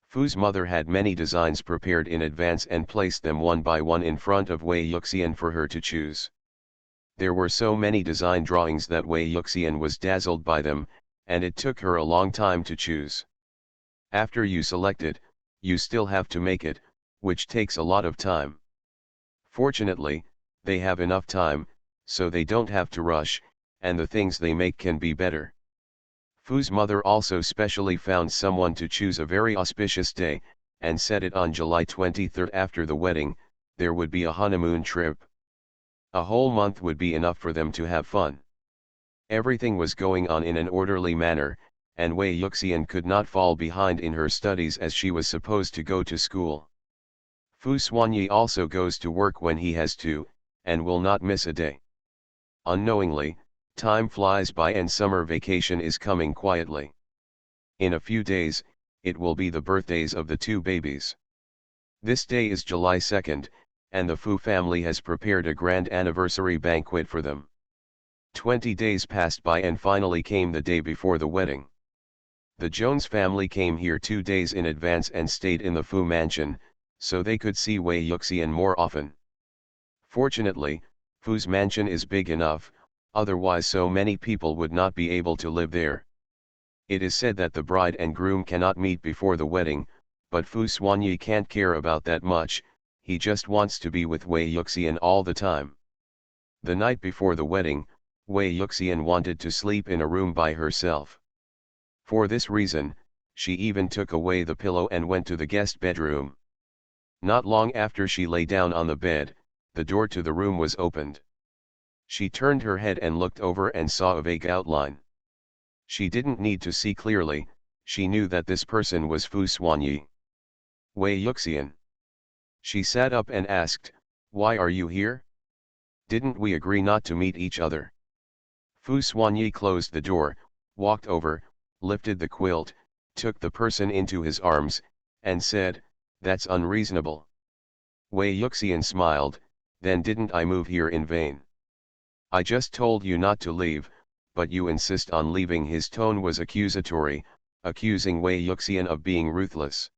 Fu's mother had many designs prepared in advance and placed them one by one in front of Wei Yuxian for her to choose. There were so many design drawings that Wei Yuxian was dazzled by them, and it took her a long time to choose. After you select it, you still have to make it, which takes a lot of time. Fortunately, they have enough time, so they don't have to rush, and the things they make can be better. Fu's mother also specially found someone to choose a very auspicious day, and set it on July 23rd. After the wedding, there would be a honeymoon trip. A whole month would be enough for them to have fun. Everything was going on in an orderly manner, and Wei Yuxian could not fall behind in her studies as she was supposed to go to school. Fu Xuanyi also goes to work when he has to, and will not miss a day. Unknowingly, time flies by and summer vacation is coming quietly. In a few days, it will be the birthdays of the two babies. This day is July 2nd, and the Fu family has prepared a grand anniversary banquet for them. 20 days passed by and finally came the day before the wedding. The Jones family came here 2 days in advance and stayed in the Fu mansion, so they could see Wei Yuxian more often. Fortunately, Fu's mansion is big enough, otherwise so many people would not be able to live there. It is said that the bride and groom cannot meet before the wedding, but Fu Xuanyi can't care about that much, he just wants to be with Wei Yuxian all the time. The night before the wedding, Wei Yuxian wanted to sleep in a room by herself. For this reason, she even took away the pillow and went to the guest bedroom. Not long after she lay down on the bed, the door to the room was opened. She turned her head and looked over and saw a vague outline. She didn't need to see clearly, she knew that this person was Fu Xuanyi. Wei Yuxian. She sat up and asked, "Why are you here? Didn't we agree not to meet each other?" Fu Xuanyi closed the door, walked over, lifted the quilt, took the person into his arms, and said, "That's unreasonable." Wei Yuxian smiled, "Then didn't I move here in vain? I just told you not to leave, but you insist on leaving." His tone was accusatory, accusing Wei Yuxian of being ruthless.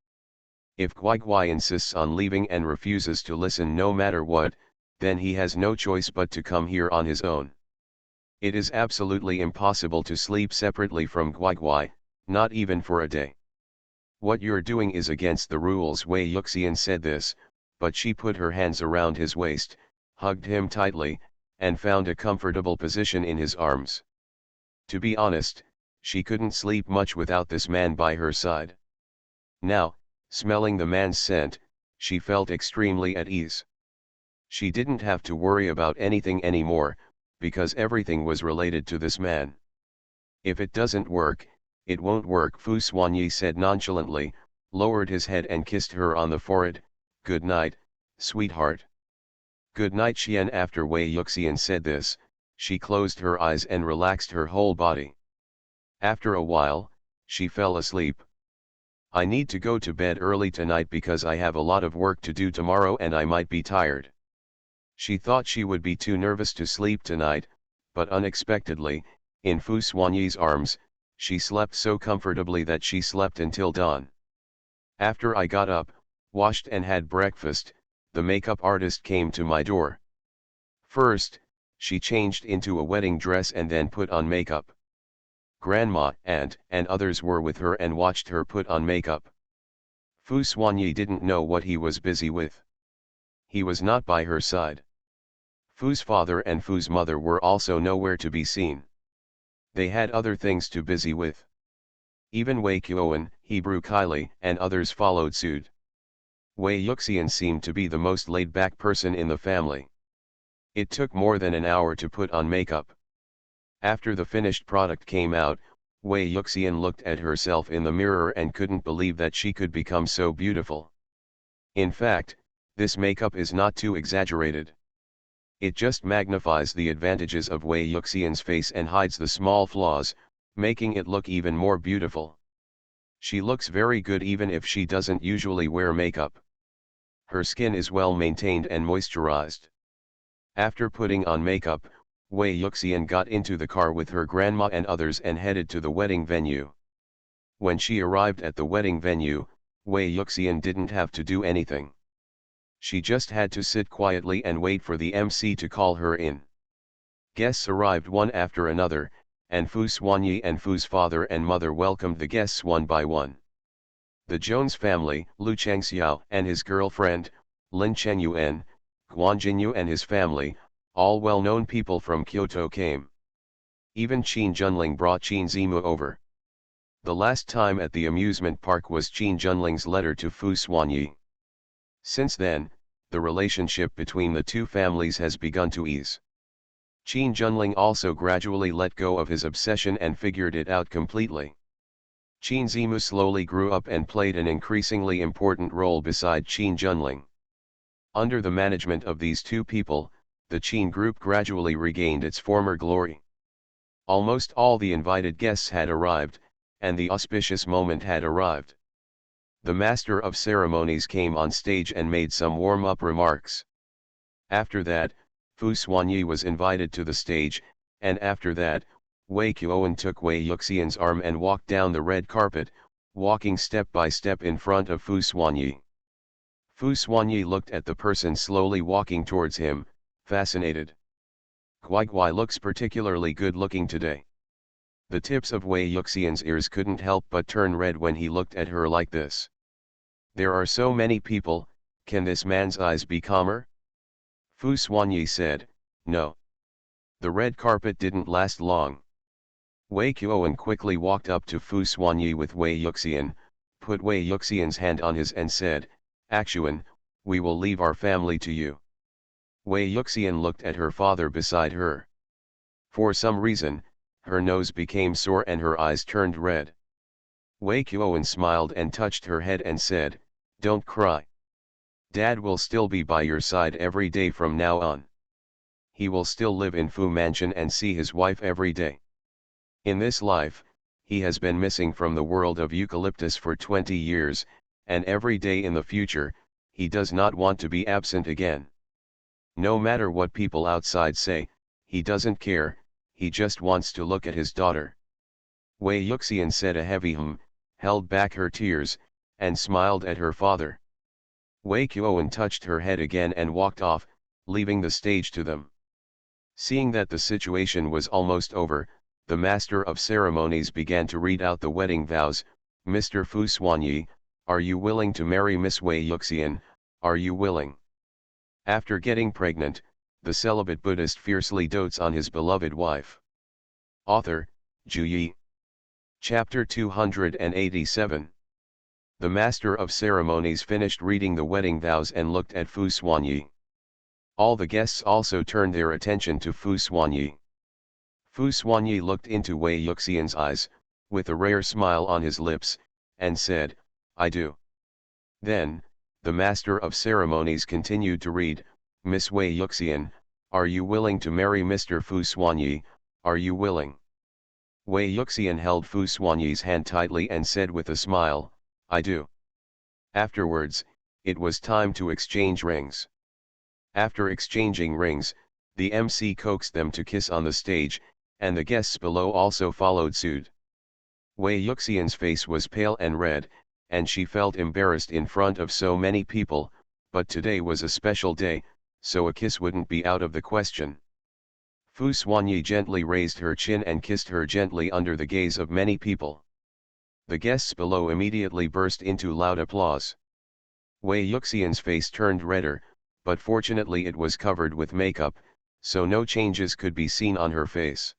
If Guai insists on leaving and refuses to listen no matter what, then he has no choice but to come here on his own. It is absolutely impossible to sleep separately from Guai, not even for a day. What you're doing is against the rules. Wei Yuxian said this, but she put her hands around his waist, hugged him tightly, and found a comfortable position in his arms. To be honest, she couldn't sleep much without this man by her side. Now, smelling the man's scent, she felt extremely at ease. She didn't have to worry about anything anymore, because everything was related to this man. If it doesn't work, it won't work, Fu Xuanyi said nonchalantly, lowered his head and kissed her on the forehead. Good night, sweetheart. Good night, Xian. After Wei Yuxian said this, she closed her eyes and relaxed her whole body. After a while, she fell asleep. I need to go to bed early tonight because I have a lot of work to do tomorrow and I might be tired. She thought she would be too nervous to sleep tonight, but unexpectedly, in Fu Xuanyi's arms, she slept so comfortably that she slept until dawn. After I got up, washed and had breakfast, the makeup artist came to my door. First, she changed into a wedding dress and then put on makeup. Grandma, aunt, and others were with her and watched her put on makeup. Fu Xuanyi didn't know what he was busy with. He was not by her side. Fu's father and Fu's mother were also nowhere to be seen. They had other things to busy with. Even Wei Qiuan, Hebrew Kylie, and others followed suit. Wei Yuxian seemed to be the most laid-back person in the family. It took more than an hour to put on makeup. After the finished product came out, Wei Yuxian looked at herself in the mirror and couldn't believe that she could become so beautiful. In fact, this makeup is not too exaggerated. It just magnifies the advantages of Wei Yuxian's face and hides the small flaws, making it look even more beautiful. She looks very good even if she doesn't usually wear makeup. Her skin is well maintained and moisturized. After putting on makeup, Wei Yuxian got into the car with her grandma and others and headed to the wedding venue. When she arrived at the wedding venue, Wei Yuxian didn't have to do anything. She just had to sit quietly and wait for the MC to call her in. Guests arrived one after another, and Fu Xuanyi and Fu's father and mother welcomed the guests one by one. The Jones family, Lu Changxiao and his girlfriend, Lin Chengyuan, Guan Jinyu and his family, all well-known people from Kyoto came. Even Qin Junling brought Qin Zimu over. The last time at the amusement park was Qin Junling's letter to Fu Xuanyi. Since then, the relationship between the two families has begun to ease. Qin Junling also gradually let go of his obsession and figured it out completely. Qin Zimu slowly grew up and played an increasingly important role beside Qin Junling. Under the management of these two people, the Qin group gradually regained its former glory. Almost all the invited guests had arrived, and the auspicious moment had arrived. The master of ceremonies came on stage and made some warm-up remarks. After that, Fu Xuanyi was invited to the stage, and after that, Wei Qiuan took Wei Yuxian's arm and walked down the red carpet, walking step by step in front of Fu Xuanyi. Fu Xuanyi looked at the person slowly walking towards him, fascinated. Guai looks particularly good-looking today. The tips of Wei Yuxian's ears couldn't help but turn red when he looked at her like this. There are so many people, can this man's eyes be calmer? Fu Xuanyi said, no. The red carpet didn't last long. Wei Qiuan quickly walked up to Fu Xuanyi with Wei Yuxian, put Wei Yuxian's hand on his and said, Axuan, we will leave our family to you. Wei Yuxian looked at her father beside her. For some reason, her nose became sore and her eyes turned red. Wei Qiuan smiled and touched her head and said, don't cry. Dad will still be by your side every day from now on. He will still live in Fu Mansion and see his wife every day. In this life, he has been missing from the world of eucalyptus for 20 years, and every day in the future, he does not want to be absent again. No matter what people outside say, he doesn't care, he just wants to look at his daughter. Wei Yuxian said a heavy held back her tears, and smiled at her father. Wei Qiuan touched her head again and walked off, leaving the stage to them. Seeing that the situation was almost over, the master of ceremonies began to read out the wedding vows. Mr. Fu Xuanyi, are you willing to marry Miss Wei Yuxian, are you willing? After getting pregnant, the celibate Buddhist fiercely dotes on his beloved wife. Author, Zhu Yi. Chapter 287. The master of ceremonies finished reading the wedding vows and looked at Fu Xuanyi. All the guests also turned their attention to Fu Xuanyi. Fu Xuanyi looked into Wei Yuxian's eyes, with a rare smile on his lips, and said, I do. Then, the master of ceremonies continued to read, Miss Wei Yuxian, are you willing to marry Mr. Fu Xuanyi, are you willing? Wei Yuxian held Fu Xuanyi's hand tightly and said with a smile, I do. Afterwards, it was time to exchange rings. After exchanging rings, the MC coaxed them to kiss on the stage, and the guests below also followed suit. Wei Yuxian's face was pale and red, and she felt embarrassed in front of so many people, but today was a special day, so a kiss wouldn't be out of the question. Fu Xuanyi gently raised her chin and kissed her gently under the gaze of many people. The guests below immediately burst into loud applause. Wei Yuxian's face turned redder, but fortunately it was covered with makeup, so no changes could be seen on her face.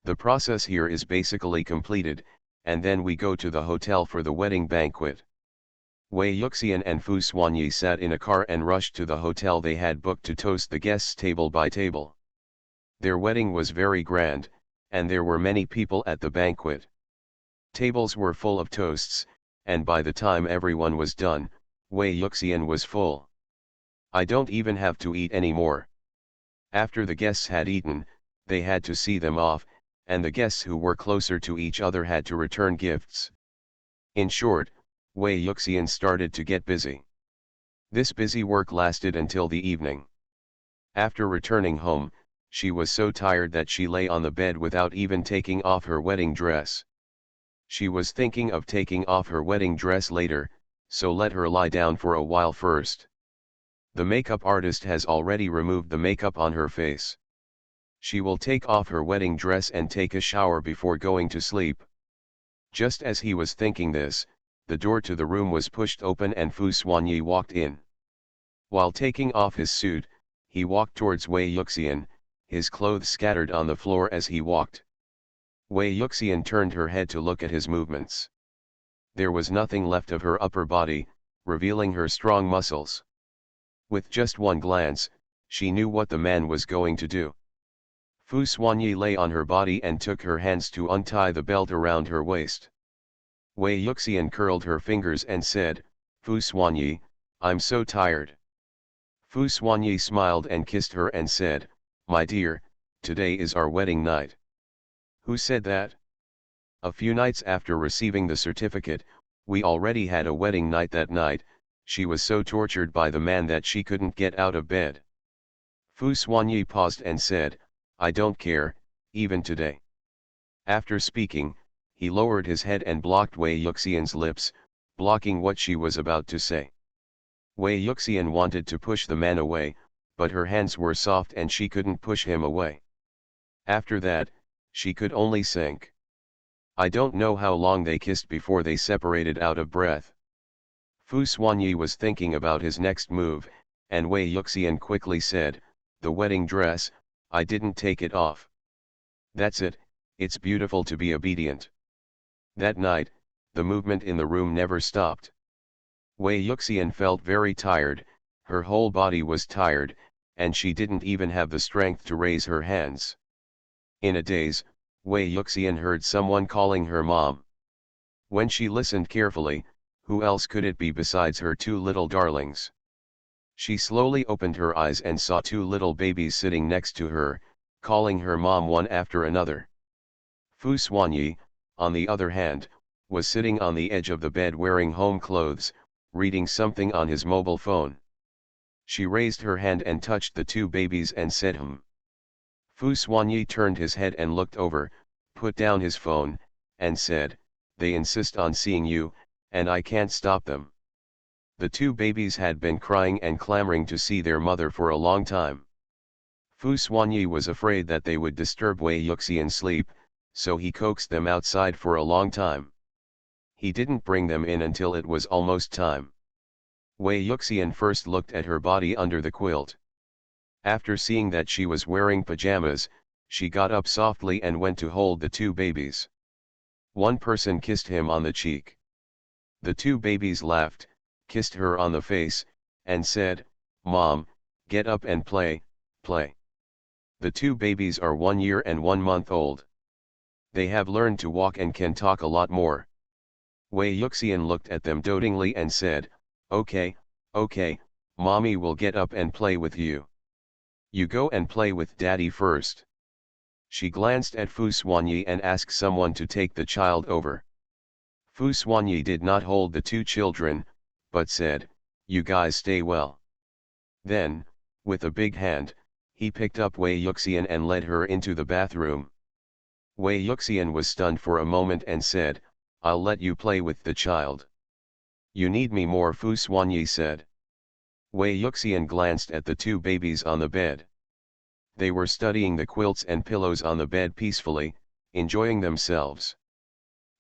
The process here is basically completed, and then we go to the hotel for the wedding banquet. Wei Yuxian and Fu Xuanyi sat in a car and rushed to the hotel they had booked to toast the guests table by table. Their wedding was very grand, and there were many people at the banquet. Tables were full of toasts, and by the time everyone was done, Wei Yuxian was full. I don't even have to eat anymore. After the guests had eaten, they had to see them off, and the guests who were closer to each other had to return gifts. In short, Wei Yuxian started to get busy. This busy work lasted until the evening. After returning home, she was so tired that she lay on the bed without even taking off her wedding dress. She was thinking of taking off her wedding dress later, so let her lie down for a while first. The makeup artist has already removed the makeup on her face. She will take off her wedding dress and take a shower before going to sleep. Just as he was thinking this, the door to the room was pushed open and Fu Xuanyi walked in. While taking off his suit, he walked towards Wei Yuxian, his clothes scattered on the floor as he walked. Wei Yuxian turned her head to look at his movements. There was nothing left of her upper body, revealing her strong muscles. With just one glance, she knew what the man was going to do. Fu Xuanyi lay on her body and took her hands to untie the belt around her waist. Wei Yuxian curled her fingers and said, Fu Xuanyi, I'm so tired. Fu Xuanyi smiled and kissed her and said, my dear, today is our wedding night. Who said that? A few nights after receiving the certificate, we already had a wedding night that night. She was so tortured by the man that she couldn't get out of bed. Fu Xuanyi paused and said, I don't care, even today. After speaking, he lowered his head and blocked Wei Yuxian's lips, blocking what she was about to say. Wei Yuxian wanted to push the man away, but her hands were soft and she couldn't push him away. After that, she could only sink. I don't know how long they kissed before they separated out of breath. Fu Xuanyi was thinking about his next move, and Wei Yuxian quickly said, the wedding dress, I didn't take it off. That's it, it's beautiful to be obedient. That night, the movement in the room never stopped. Wei Yuxian felt very tired, her whole body was tired, and she didn't even have the strength to raise her hands. In a daze, Wei Yuxian heard someone calling her mom. When she listened carefully, who else could it be besides her two little darlings? She slowly opened her eyes and saw two little babies sitting next to her, calling her mom one after another. Fu Xuanyi, on the other hand, was sitting on the edge of the bed wearing home clothes, reading something on his mobile phone. She raised her hand and touched the two babies and said Fu Xuanyi turned his head and looked over, put down his phone, and said, they insist on seeing you, and I can't stop them. The two babies had been crying and clamoring to see their mother for a long time. Fu Xuanyi was afraid that they would disturb Wei Yuxian's sleep, so he coaxed them outside for a long time. He didn't bring them in until it was almost time. Wei Yuxian first looked at her body under the quilt. After seeing that she was wearing pajamas, she got up softly and went to hold the two babies. One person kissed him on the cheek. The two babies laughed, kissed her on the face, and said, "Mom, get up and play, play." The two babies are 1 year and 1 month old. They have learned to walk and can talk a lot more. Wei Yuxian looked at them dotingly and said, "Okay, okay, mommy will get up and play with you. You go and play with daddy first." She glanced at Fu Xuanyi and asked someone to take the child over. Fu Xuanyi did not hold the two children, but said, "You guys stay well." Then, with a big hand, he picked up Wei Yuxian and led her into the bathroom. Wei Yuxian was stunned for a moment and said, "I'll let you play with the child." "You need me more," Fu Xuanyi said. Wei Yuxian glanced at the two babies on the bed. They were studying the quilts and pillows on the bed peacefully, enjoying themselves.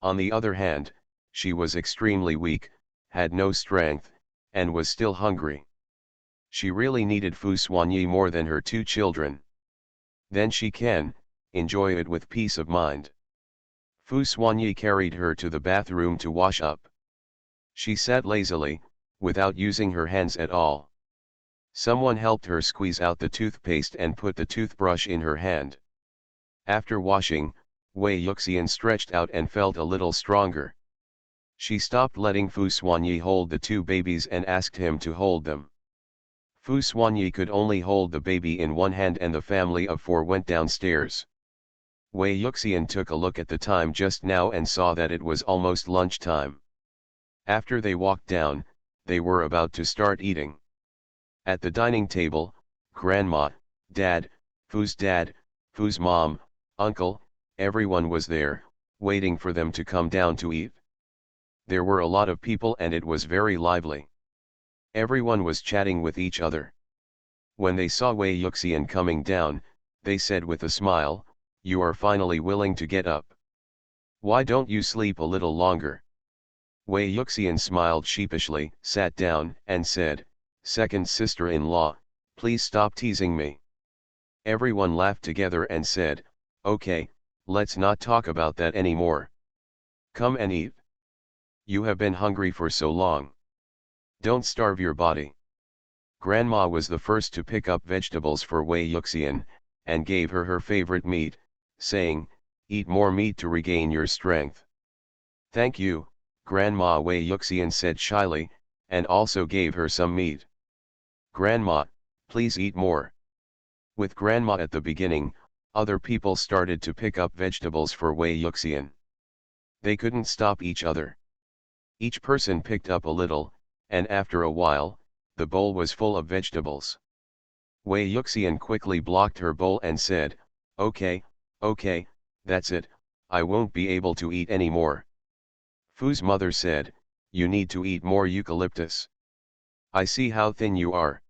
On the other hand, she was extremely weak, had no strength, and was still hungry. She really needed Fu Xuanyi more than her two children. Then she can enjoy it with peace of mind. Fu Xuanyi carried her to the bathroom to wash up. She sat lazily, without using her hands at all. Someone helped her squeeze out the toothpaste and put the toothbrush in her hand. After washing, Wei Yuxian stretched out and felt a little stronger. She stopped letting Fu Xuanyi hold the two babies and asked him to hold them. Fu Xuanyi could only hold the baby in one hand and the family of 4 went downstairs. Wei Yuxian took a look at the time just now and saw that it was almost lunchtime. After they walked down, they were about to start eating. At the dining table, Grandma, Dad, Fu's mom, uncle, everyone was there, waiting for them to come down to eat. There were a lot of people and it was very lively. Everyone was chatting with each other. When they saw Wei Yuxian coming down, they said with a smile, "You are finally willing to get up. Why don't you sleep a little longer?" Wei Yuxian smiled sheepishly, sat down, and said, "Second sister-in-law, please stop teasing me." Everyone laughed together and said, "Okay, let's not talk about that anymore. Come and eat. You have been hungry for so long. Don't starve your body." Grandma was the first to pick up vegetables for Wei Yuxian, and gave her her favorite meat, saying, "Eat more meat to regain your strength." "Thank you, Grandma," Wei Yuxian said shyly, and also gave her some meat. "Grandma, please eat more." With Grandma at the beginning, other people started to pick up vegetables for Wei Yuxian. They couldn't stop each other. Each person picked up a little, and after a while, the bowl was full of vegetables. Wei Yuxian quickly blocked her bowl and said, "Okay, okay, that's it, I won't be able to eat anymore." Fu's mother said, "You need to eat more eucalyptus. I see how thin you are."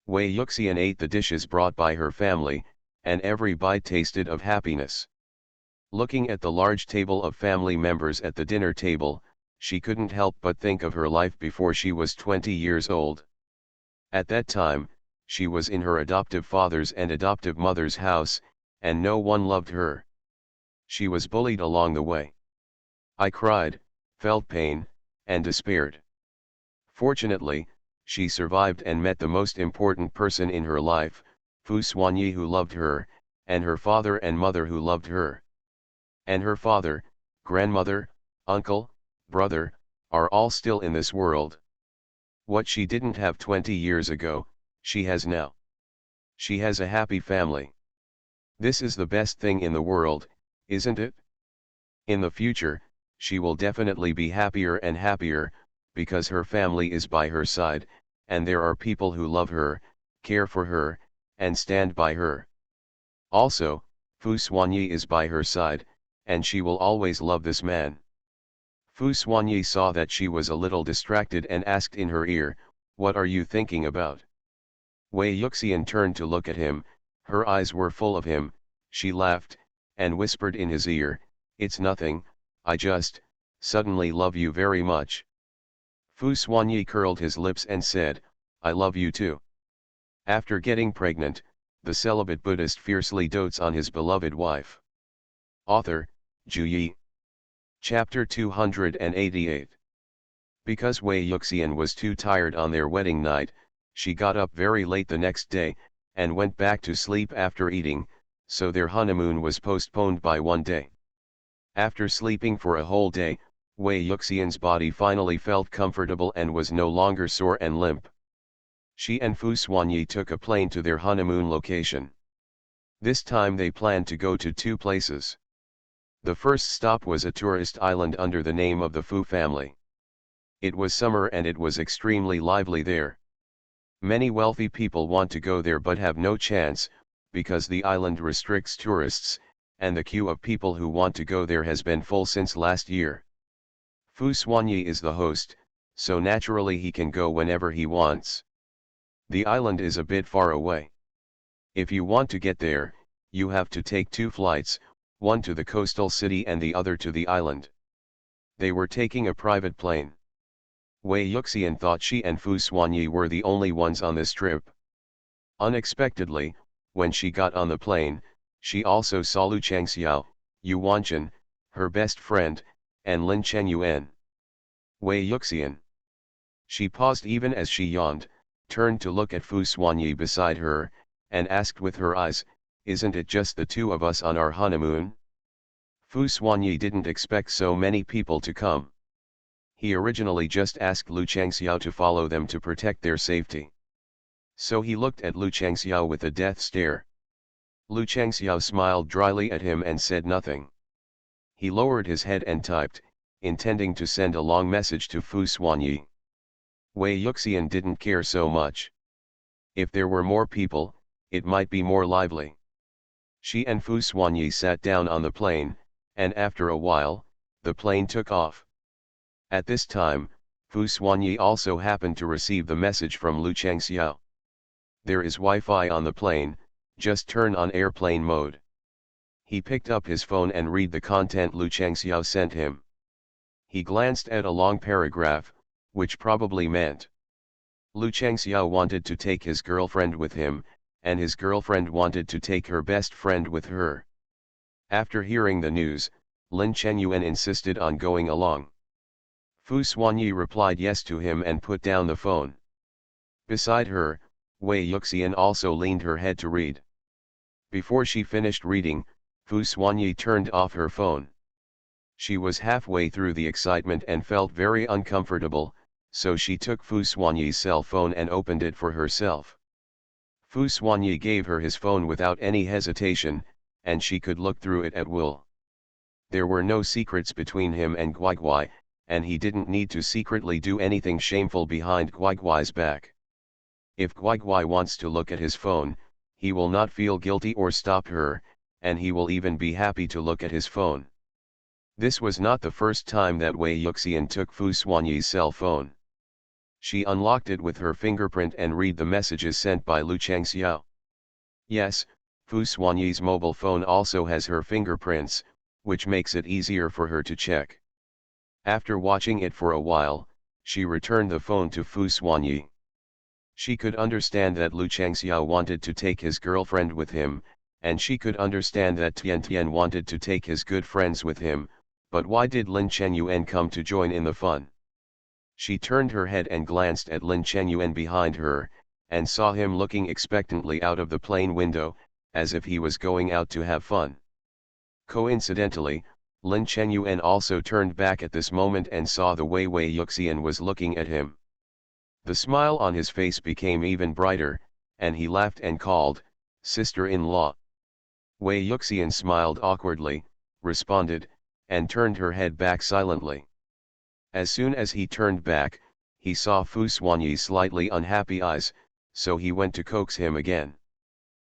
Wei Yuxian ate the dishes brought by her family, and every bite tasted of happiness. Looking at the large table of family members at the dinner table, she couldn't help but think of her life before she was 20 years old. At that time, she was in her adoptive father's and adoptive mother's house, and no one loved her. She was bullied along the way. I cried, felt pain, and despaired. Fortunately, she survived and met the most important person in her life, Fu Xuanyi, who loved her, and her father and mother who loved her. And her father, grandmother, uncle, brother, are all still in this world. What she didn't have 20 years ago, she has now. She has a happy family. This is the best thing in the world, isn't it? In the future, she will definitely be happier and happier, because her family is by her side, and there are people who love her, care for her, and stand by her. Also, Fu Xuanyi is by her side, and she will always love this man. Fu Xuanyi saw that she was a little distracted and asked in her ear, "What are you thinking about?" Wei Yuxian turned to look at him, Her eyes were full of him. She laughed, and whispered in his ear, "It's nothing, I just, suddenly love you very much." Fu Xuanyi curled his lips and said, "I love you too." After getting pregnant, the celibate Buddhist fiercely dotes on his beloved wife. Author, Ju Yi. Chapter 288. Because Wei Yuxian was too tired on their wedding night, she got up very late the next day, and went back to sleep after eating, so their honeymoon was postponed by one day. After sleeping for a whole day, Wei Yuxian's body finally felt comfortable and was no longer sore and limp. She and Fu Xuanyi took a plane to their honeymoon location. This time they planned to go to two places. The first stop was a tourist island under the name of the Fu family. It was summer and it was extremely lively there. Many wealthy people want to go there but have no chance, because the island restricts tourists, and the queue of people who want to go there has been full since last year. Fu Xuanyi is the host, so naturally he can go whenever he wants. The island is a bit far away. If you want to get there, you have to take two flights, one to the coastal city and the other to the island. They were taking a private plane. Wei Yuxian thought she and Fu Xuanyi were the only ones on this trip. Unexpectedly, when she got on the plane, she also saw Lu Changxiao, Yu Wanchen, her best friend, and Lin Chenyuan. Wei Yuxian. She paused even as she yawned, turned to look at Fu Xuanyi beside her, and asked with her eyes, "Isn't it just the two of us on our honeymoon?" Fu Xuanyi didn't expect so many people to come. He originally just asked Lu Changxiao to follow them to protect their safety. So he looked at Lu Changxiao with a death stare. Lu Changxiao smiled dryly at him and said nothing. He lowered his head and typed, intending to send a long message to Fu Xuanyi. Wei Yuxian didn't care so much. If there were more people, it might be more lively. She and Fu Xuanyi sat down on the plane, and after a while, the plane took off. At this time, Fu Xuanyi also happened to receive the message from Lu Changxiao. "There is Wi-Fi on the plane, just turn on airplane mode." He picked up his phone and read the content Lu Changxiao sent him. He glanced at a long paragraph, which probably meant Lu Changxiao wanted to take his girlfriend with him, and his girlfriend wanted to take her best friend with her. After hearing the news, Lin Chenyuan insisted on going along. Fu Xuanyi replied yes to him and put down the phone. Beside her, Wei Yuxian also leaned her head to read. Before she finished reading, Fu Xuanyi turned off her phone. She was halfway through the excitement and felt very uncomfortable, so she took Fu Xuanyi's cell phone and opened it for herself. Fu Xuanyi gave her his phone without any hesitation, and she could look through it at will. There were no secrets between him and Guaiguai, and he didn't need to secretly do anything shameful behind Guaiguai's back. If Guaiguai wants to look at his phone, he will not feel guilty or stop her, and he will even be happy to look at his phone. This was not the first time that Wei Yuxian took Fu Xuanyi's cell phone. She unlocked it with her fingerprint and read the messages sent by Lu Changxiao. Yes, Fu Xuanyi's mobile phone also has her fingerprints, which makes it easier for her to check. After watching it for a while, she returned the phone to Fu Xuanyi. She could understand that Lu Changxiao wanted to take his girlfriend with him, and she could understand that Tian Tian wanted to take his good friends with him, but why did Lin Chenyuan come to join in the fun? She turned her head and glanced at Lin Chenyuan behind her, and saw him looking expectantly out of the plane window, as if he was going out to have fun. Coincidentally, Lin Chenyuan also turned back at this moment and saw the way Wei Yuxian was looking at him. The smile on his face became even brighter, and he laughed and called, "Sister-in-law." Wei Yuxian smiled awkwardly, responded, and turned her head back silently. As soon as he turned back, he saw Fu Xuanyi's slightly unhappy eyes, so he went to coax him again.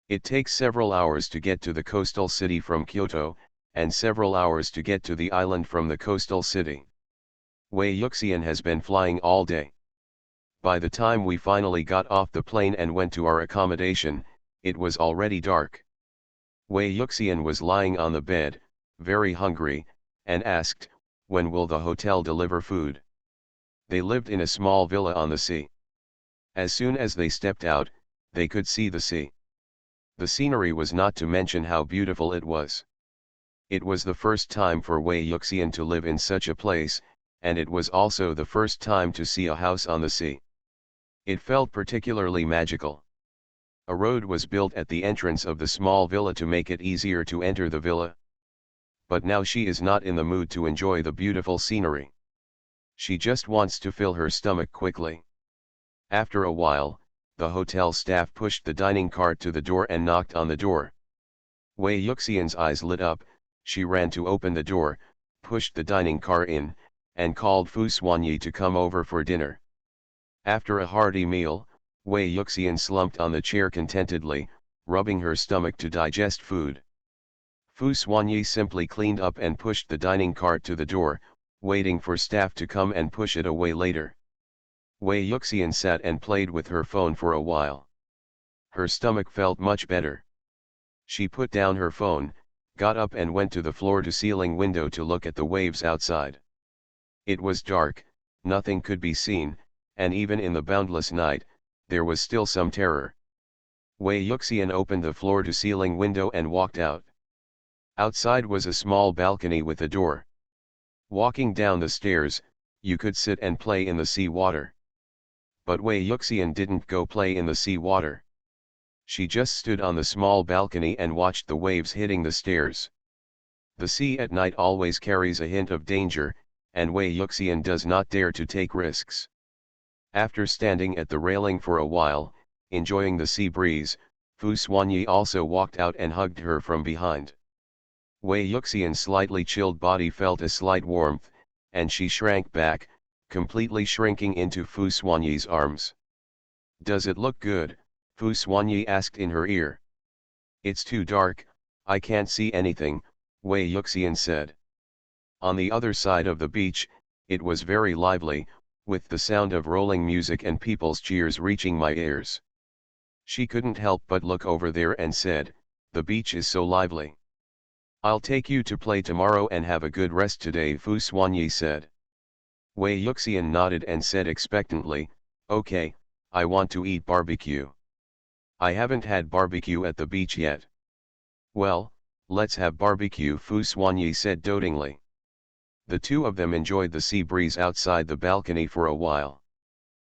It takes several hours to get to the coastal city from Kyoto, and several hours to get to the island from the coastal city. Wei Yuxian has been flying all day. By the time we finally got off the plane and went to our accommodation, It was already dark. Wei Yuxian was lying on the bed, very hungry, and asked, "When will the hotel deliver food?" They lived in a small villa on the sea. As soon as they stepped out, they could see the sea. The scenery was not to mention how beautiful it was. It was the first time for Wei Yuxian to live in such a place, and it was also the first time to see a house on the sea. It felt particularly magical. A road was built at the entrance of the small villa to make it easier to enter the villa. But now she is not in the mood to enjoy the beautiful scenery. She just wants to fill her stomach quickly. After a while, the hotel staff pushed the dining cart to the door and knocked on the door. Wei Yuxian's eyes lit up. She ran to open the door, pushed the dining car in, and called Fu Xuanyi to come over for dinner. After a hearty meal, Wei Yuxian slumped on the chair contentedly, rubbing her stomach to digest food. Fu Xuanyi simply cleaned up and pushed the dining cart to the door, waiting for staff to come and push it away later. Wei Yuxian sat and played with her phone for a while. Her stomach felt much better. She put down her phone, got up and went to the floor-to-ceiling window to look at the waves outside. It was dark, nothing could be seen, and even in the boundless night, there was still some terror. Wei Yuxian opened the floor-to-ceiling window and walked out. Outside was a small balcony with a door. Walking down the stairs, you could sit and play in the sea water. But Wei Yuxian didn't go play in the sea water. She just stood on the small balcony and watched the waves hitting the stairs. The sea at night always carries a hint of danger, and Wei Yuxian does not dare to take risks. After standing at the railing for a while, enjoying the sea breeze, Fu Xuanyi also walked out and hugged her from behind. Wei Yuxian's slightly chilled body felt a slight warmth, and she shrank back, completely shrinking into Fu Xuanyi's arms. "Does it look good?" Fu Xuanyi asked in her ear. "It's too dark, I can't see anything," Wei Yuxian said. On the other side of the beach, it was very lively, with the sound of rolling music and people's cheers reaching my ears. She couldn't help but look over there and said, "The beach is so lively. I'll take you to play tomorrow and have a good rest today," Fu Xuanyi said. Wei Yuxian nodded and said expectantly, "Okay, I want to eat barbecue. I haven't had barbecue at the beach yet." "Well, let's have barbecue," Fu Xuanyi said dotingly. The two of them enjoyed the sea breeze outside the balcony for a while.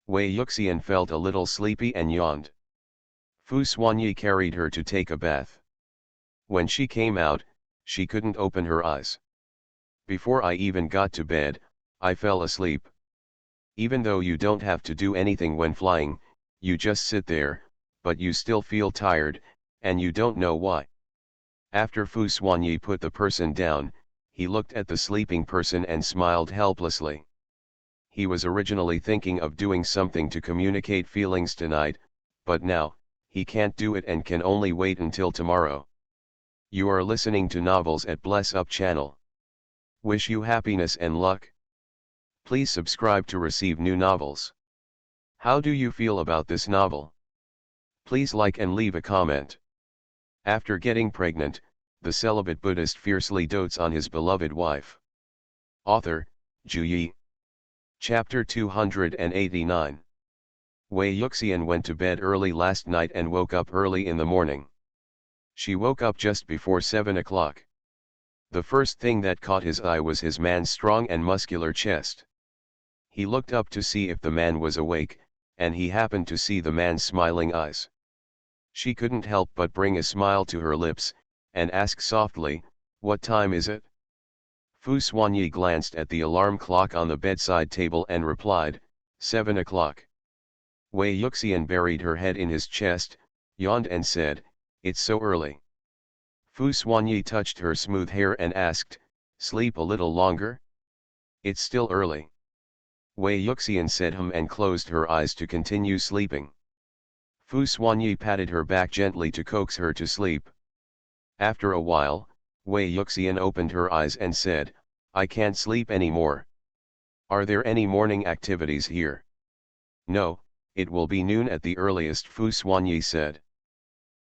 Wei Yuxian felt a little sleepy and yawned. Fu Xuanyi carried her to take a bath. When she came out, she couldn't open her eyes. "Before I even got to bed, I fell asleep." Even though you don't have to do anything when flying, you just sit there, but you still feel tired, and you don't know why. After Fu Xuanyi put the person down, he looked at the sleeping person and smiled helplessly. He was originally thinking of doing something to communicate feelings tonight, but now, he can't do it and can only wait until tomorrow. You are listening to Novels at Bless Up channel. Wish you happiness and luck. Please subscribe to receive new novels. How do you feel about this novel? Please like and leave a comment. After getting pregnant, the celibate Buddhist fiercely dotes on his beloved wife. Author, Ju Yi. Chapter 289. Wei Yuxian went to bed early last night and woke up early in the morning. She woke up just before 7 o'clock. The first thing that caught his eye was his man's strong and muscular chest. He looked up to see if the man was awake, and he happened to see the man's smiling eyes. She couldn't help but bring a smile to her lips, and ask softly, "What time is it?" Fu Xuanyi glanced at the alarm clock on the bedside table and replied, 7 o'clock. Wei Yuxian buried her head in his chest, yawned and said, "It's so early." Fu Xuanyi touched her smooth hair and asked, "Sleep a little longer?" "It's still early." Wei Yuxian said and closed her eyes to continue sleeping. Fu Xuanyi patted her back gently to coax her to sleep. After a while, Wei Yuxian opened her eyes and said, "I can't sleep anymore. Are there any morning activities here?" "No, it will be noon at the earliest," Fu Xuanyi said.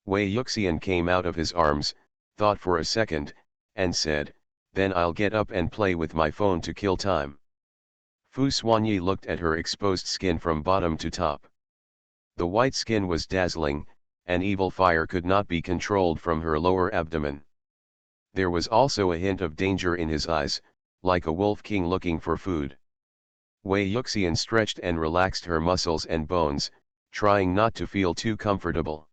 Wei Yuxian came out of his arms, thought for a second, and said, "Then I'll get up and play with my phone to kill time." Fu Xuanyi looked at her exposed skin from bottom to top. The white skin was dazzling, and evil fire could not be controlled from her lower abdomen. There was also a hint of danger in his eyes, like a wolf king looking for food. Wei Yuxian stretched and relaxed her muscles and bones, trying not to feel too comfortable.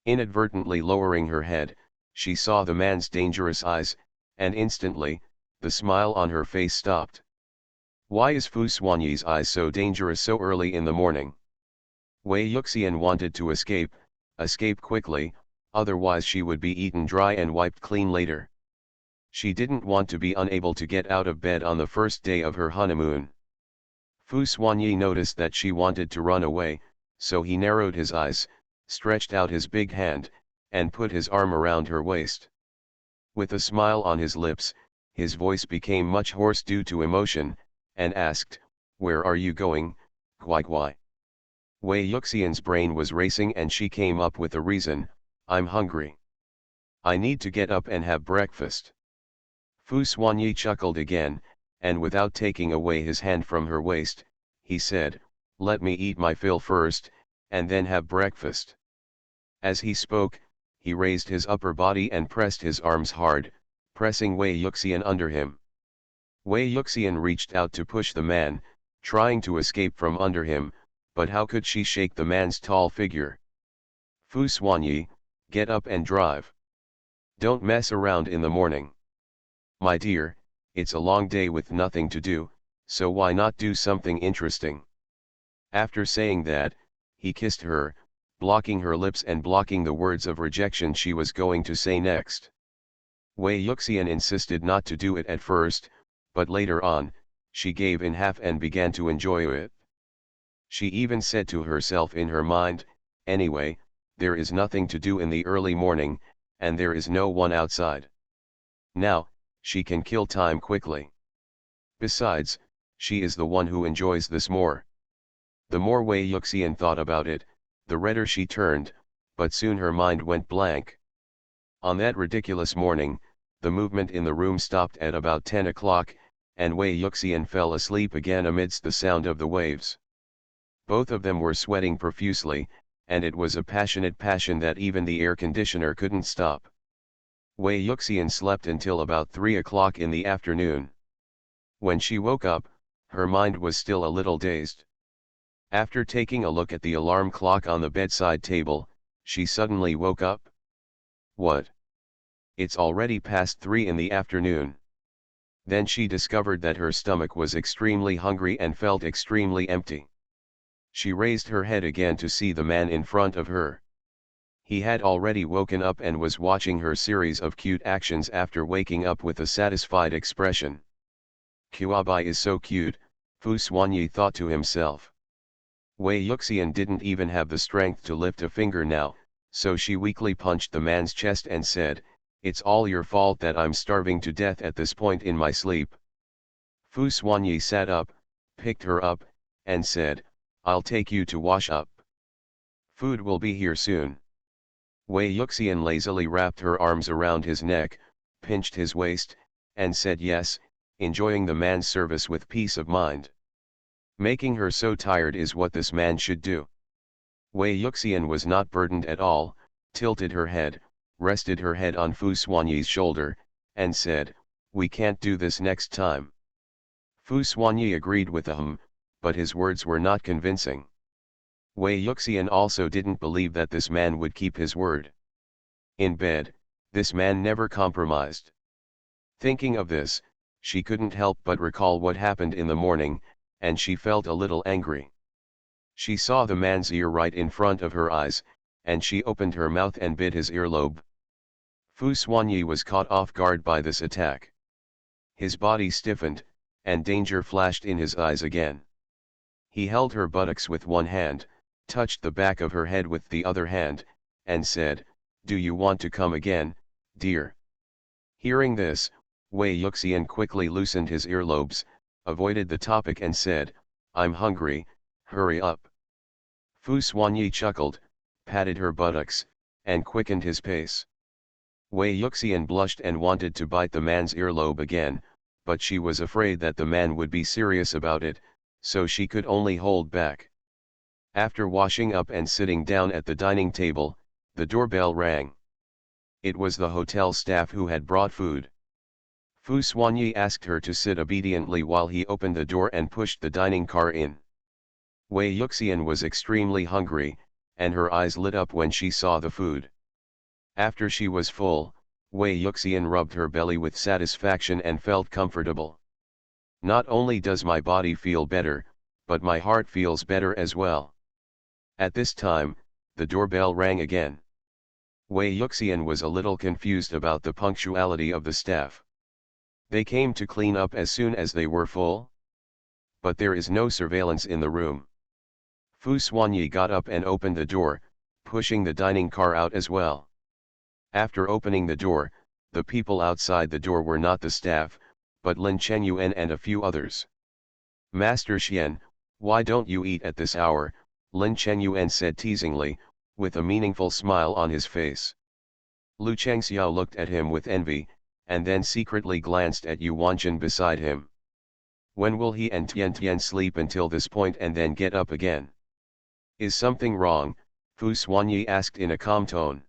Inadvertently lowering her head, she saw the man's dangerous eyes, and instantly, the smile on her face stopped. Why is Fu Xuanyi's eyes so dangerous so early in the morning? Wei Yuxian wanted to escape quickly, otherwise she would be eaten dry and wiped clean later. She didn't want to be unable to get out of bed on the first day of her honeymoon. Fu Xuanyi noticed that she wanted to run away, so he narrowed his eyes, stretched out his big hand, and put his arm around her waist. With a smile on his lips, his voice became much hoarse due to emotion, and asked, "Where are you going, Kwai Kwai?" Wei Yuxian's brain was racing and she came up with a reason, "I'm hungry. I need to get up and have breakfast." Fu Xuanyi chuckled again, and without taking away his hand from her waist, he said, "Let me eat my fill first, and then have breakfast." As he spoke, he raised his upper body and pressed his arms hard, pressing Wei Yuxian under him. Wei Yuxian reached out to push the man, trying to escape from under him, but how could she shake the man's tall figure? "Fu Xuanyi, get up and drive. Don't mess around in the morning. My dear, it's a long day with nothing to do, so why not do something interesting?" After saying that, he kissed her, blocking her lips and blocking the words of rejection she was going to say next. Wei Yuxian insisted not to do it at first, but later on, she gave in half and began to enjoy it. She even said to herself in her mind, "Anyway, there is nothing to do in the early morning, and there is no one outside. Now, she can kill time quickly. Besides, she is the one who enjoys this more." The more Wei Yuxian thought about it, the redder she turned, but soon her mind went blank. On that ridiculous morning, the movement in the room stopped at about 10 o'clock, and Wei Yuxian fell asleep again amidst the sound of the waves. Both of them were sweating profusely, and it was a passionate passion that even the air conditioner couldn't stop. Wei Yuxian slept until about 3 o'clock in the afternoon. When she woke up, her mind was still a little dazed. After taking a look at the alarm clock on the bedside table, she suddenly woke up. What? It's already past 3 in the afternoon. Then she discovered that her stomach was extremely hungry and felt extremely empty. She raised her head again to see the man in front of her. He had already woken up and was watching her series of cute actions after waking up with a satisfied expression. "Kuabai is so cute," Fu Xuanyi thought to himself. Wei Yuxian didn't even have the strength to lift a finger now, so she weakly punched the man's chest and said, "It's all your fault that I'm starving to death at this point in my sleep." Fu Xuanyi sat up, picked her up, and said, "I'll take you to wash up. Food will be here soon." Wei Yuxian lazily wrapped her arms around his neck, pinched his waist, and said yes, enjoying the man's service with peace of mind. Making her so tired is what this man should do. Wei Yuxian was not burdened at all, tilted her head, rested her head on Fu Xuanyi's shoulder, and said, "We can't do this next time." Fu Xuanyi agreed with him, but his words were not convincing. Wei Yuxian also didn't believe that this man would keep his word. In bed, this man never compromised. Thinking of this, she couldn't help but recall what happened in the morning, and she felt a little angry. She saw the man's ear right in front of her eyes, and she opened her mouth and bit his earlobe. Fu Xuanyi was caught off guard by this attack. His body stiffened, and danger flashed in his eyes again. He held her buttocks with one hand, touched the back of her head with the other hand, and said, "Do you want to come again, dear?" Hearing this, Wei Yuxian quickly loosened his earlobes, avoided the topic and said, "I'm hungry, hurry up." Fu Xuanyi chuckled, patted her buttocks, and quickened his pace. Wei Yuxian blushed and wanted to bite the man's earlobe again, but she was afraid that the man would be serious about it, so she could only hold back. After washing up and sitting down at the dining table, the doorbell rang. It was the hotel staff who had brought food. Fu Xuanyi asked her to sit obediently while he opened the door and pushed the dining car in. Wei Yuxian was extremely hungry, and her eyes lit up when she saw the food. After she was full, Wei Yuxian rubbed her belly with satisfaction and felt comfortable. Not only does my body feel better, but my heart feels better as well. At this time, the doorbell rang again. Wei Yuxian was a little confused about the punctuality of the staff. They came to clean up as soon as they were full? But there is no surveillance in the room. Fu Xuanyi got up and opened the door, pushing the dining car out as well. After opening the door, the people outside the door were not the staff, but Lin Chenyuan and a few others. Master Xian, why don't you eat at this hour? Lin Chenyuan said teasingly, with a meaningful smile on his face. Lu Chengxiao looked at him with envy, and then secretly glanced at Yu Wanchen beside him. When will he and Tian Tian sleep until this point and then get up again? Is something wrong? Fu Xuanyi asked in a calm tone.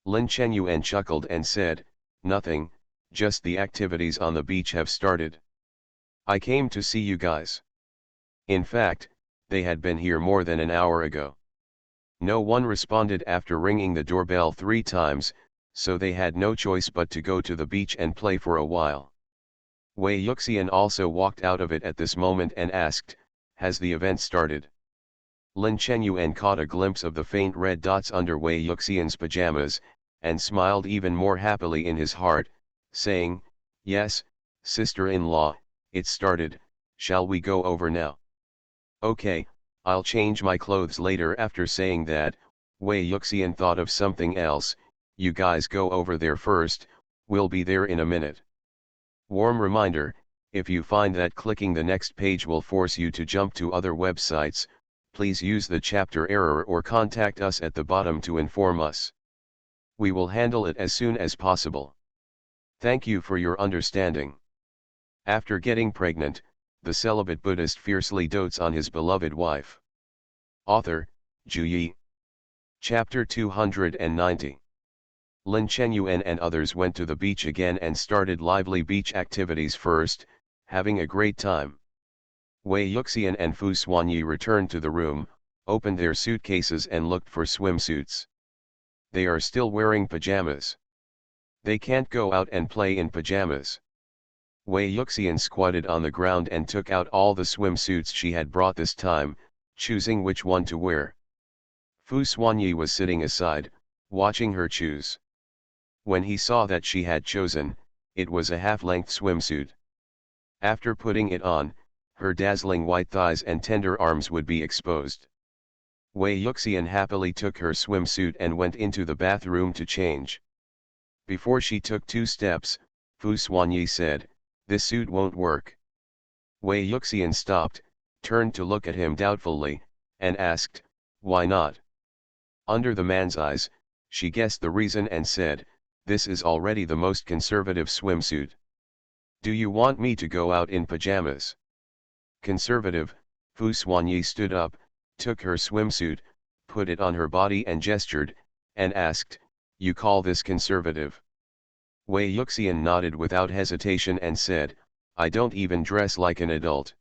Lin Chenyuan chuckled and said, nothing, just the activities on the beach have started. I came to see you guys. In fact, they had been here more than an hour ago. No one responded after ringing the doorbell 3 times, so they had no choice but to go to the beach and play for a while. Wei Yuxian also walked out of it at this moment and asked, has the event started? Lin Chenyuan caught a glimpse of the faint red dots under Wei Yuxian's pajamas, and smiled even more happily in his heart, saying, yes, sister-in-law, it started, shall we go over now? Okay, I'll change my clothes later. After saying that, Wei Yuxian thought of something else, you guys go over there first, we'll be there in a minute. Warm reminder, if you find that clicking the next page will force you to jump to other websites, please use the chapter error or contact us at the bottom to inform us. We will handle it as soon as possible. Thank you for your understanding. After getting pregnant, the celibate Buddhist fiercely dotes on his beloved wife. Author, Zhu Yi. Chapter 290. Lin Chenyuan and others went to the beach again and started lively beach activities first, having a great time. Wei Yuxian and Fu Xuanyi returned to the room, opened their suitcases and looked for swimsuits. They are still wearing pajamas. They can't go out and play in pajamas. Wei Yuxian squatted on the ground and took out all the swimsuits she had brought this time, choosing which one to wear. Fu Xuanyi was sitting aside, watching her choose. When he saw that she had chosen, it was a half-length swimsuit. After putting it on, her dazzling white thighs and tender arms would be exposed. Wei Yuxian happily took her swimsuit and went into the bathroom to change. Before she took 2 steps, Fu Xuanyi said, this suit won't work. Wei Yuxian stopped, turned to look at him doubtfully, and asked, why not? Under the man's eyes, she guessed the reason and said, this is already the most conservative swimsuit. Do you want me to go out in pajamas? Conservative. Fu Xuanyi stood up, took her swimsuit, put it on her body and gestured, and asked, you call this conservative? Wei Yuxian nodded without hesitation and said, I don't even dress like an adult.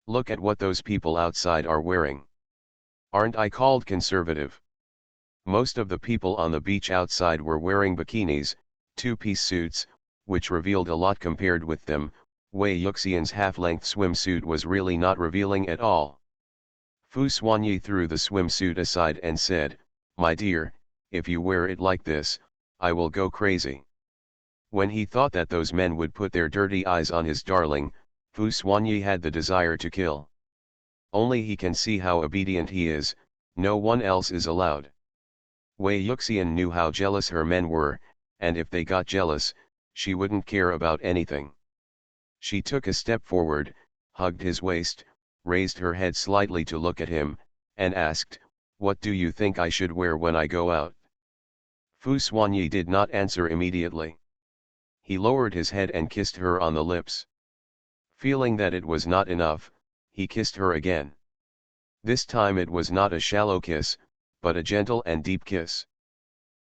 Look at what those people outside are wearing. Aren't I called conservative? Most of the people on the beach outside were wearing bikinis, 2-piece suits, which revealed a lot compared with them. Wei Yuxian's half-length swimsuit was really not revealing at all. Fu Xuanyi threw the swimsuit aside and said, my dear, if you wear it like this, I will go crazy. When he thought that those men would put their dirty eyes on his darling, Fu Xuanyi had the desire to kill. Only he can see how obedient he is, no one else is allowed. Wei Yuxian knew how jealous her men were, and if they got jealous, she wouldn't care about anything. She took a step forward, hugged his waist, raised her head slightly to look at him, and asked, what do you think I should wear when I go out? Fu Xuanyi did not answer immediately. He lowered his head and kissed her on the lips. Feeling that it was not enough, he kissed her again. This time it was not a shallow kiss, but a gentle and deep kiss.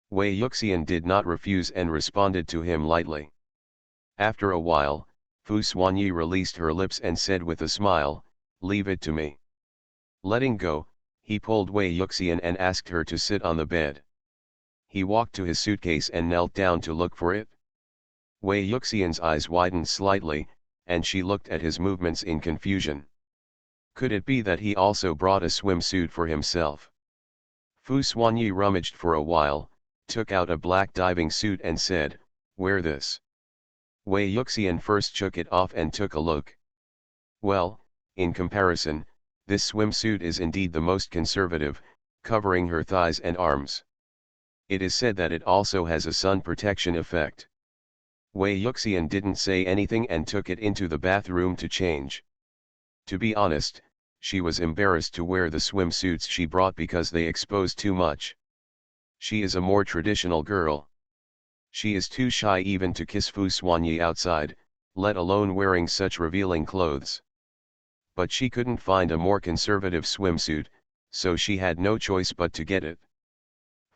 Wei Yuxian did not refuse and responded to him lightly. After a while, Fu Xuanyi released her lips and said with a smile, "Leave it to me." Letting go, he pulled Wei Yuxian and asked her to sit on the bed. He walked to his suitcase and knelt down to look for it. Wei Yuxian's eyes widened slightly, and she looked at his movements in confusion. Could it be that he also brought a swimsuit for himself? Fu Xuanyi rummaged for a while, took out a black diving suit and said, "Wear this." Wei Yuxian first took it off and took a look. Well, in comparison, this swimsuit is indeed the most conservative, covering her thighs and arms. It is said that it also has a sun protection effect. Wei Yuxian didn't say anything and took it into the bathroom to change. To be honest, she was embarrassed to wear the swimsuits she brought because they exposed too much. She is a more traditional girl. She is too shy even to kiss Fu Xuanyi outside, let alone wearing such revealing clothes. But she couldn't find a more conservative swimsuit, so she had no choice but to get it.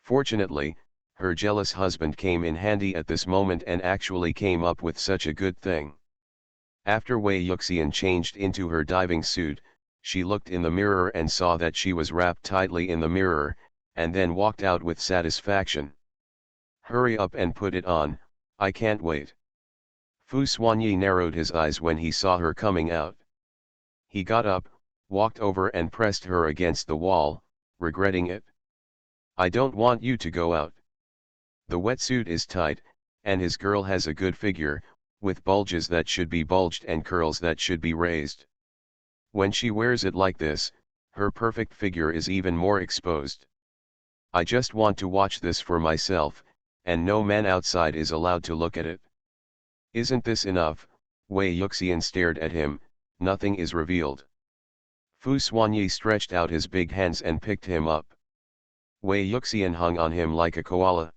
Fortunately, her jealous husband came in handy at this moment and actually came up with such a good thing. After Wei Yuxian changed into her diving suit, she looked in the mirror and saw that she was wrapped tightly in the mirror, and then walked out with satisfaction. "Hurry up and put it on, I can't wait." Fu Xuanyi narrowed his eyes when he saw her coming out. He got up, walked over and pressed her against the wall, regretting it. "I don't want you to go out. The wetsuit is tight, and his girl has a good figure, with bulges that should be bulged and curls that should be raised. When she wears it like this, her perfect figure is even more exposed. I just want to watch this for myself, and no man outside is allowed to look at it. Isn't this enough?" Wei Yuxian stared at him. "Nothing is revealed." Fu Xuanyi stretched out his big hands and picked him up. Wei Yuxian hung on him like a koala.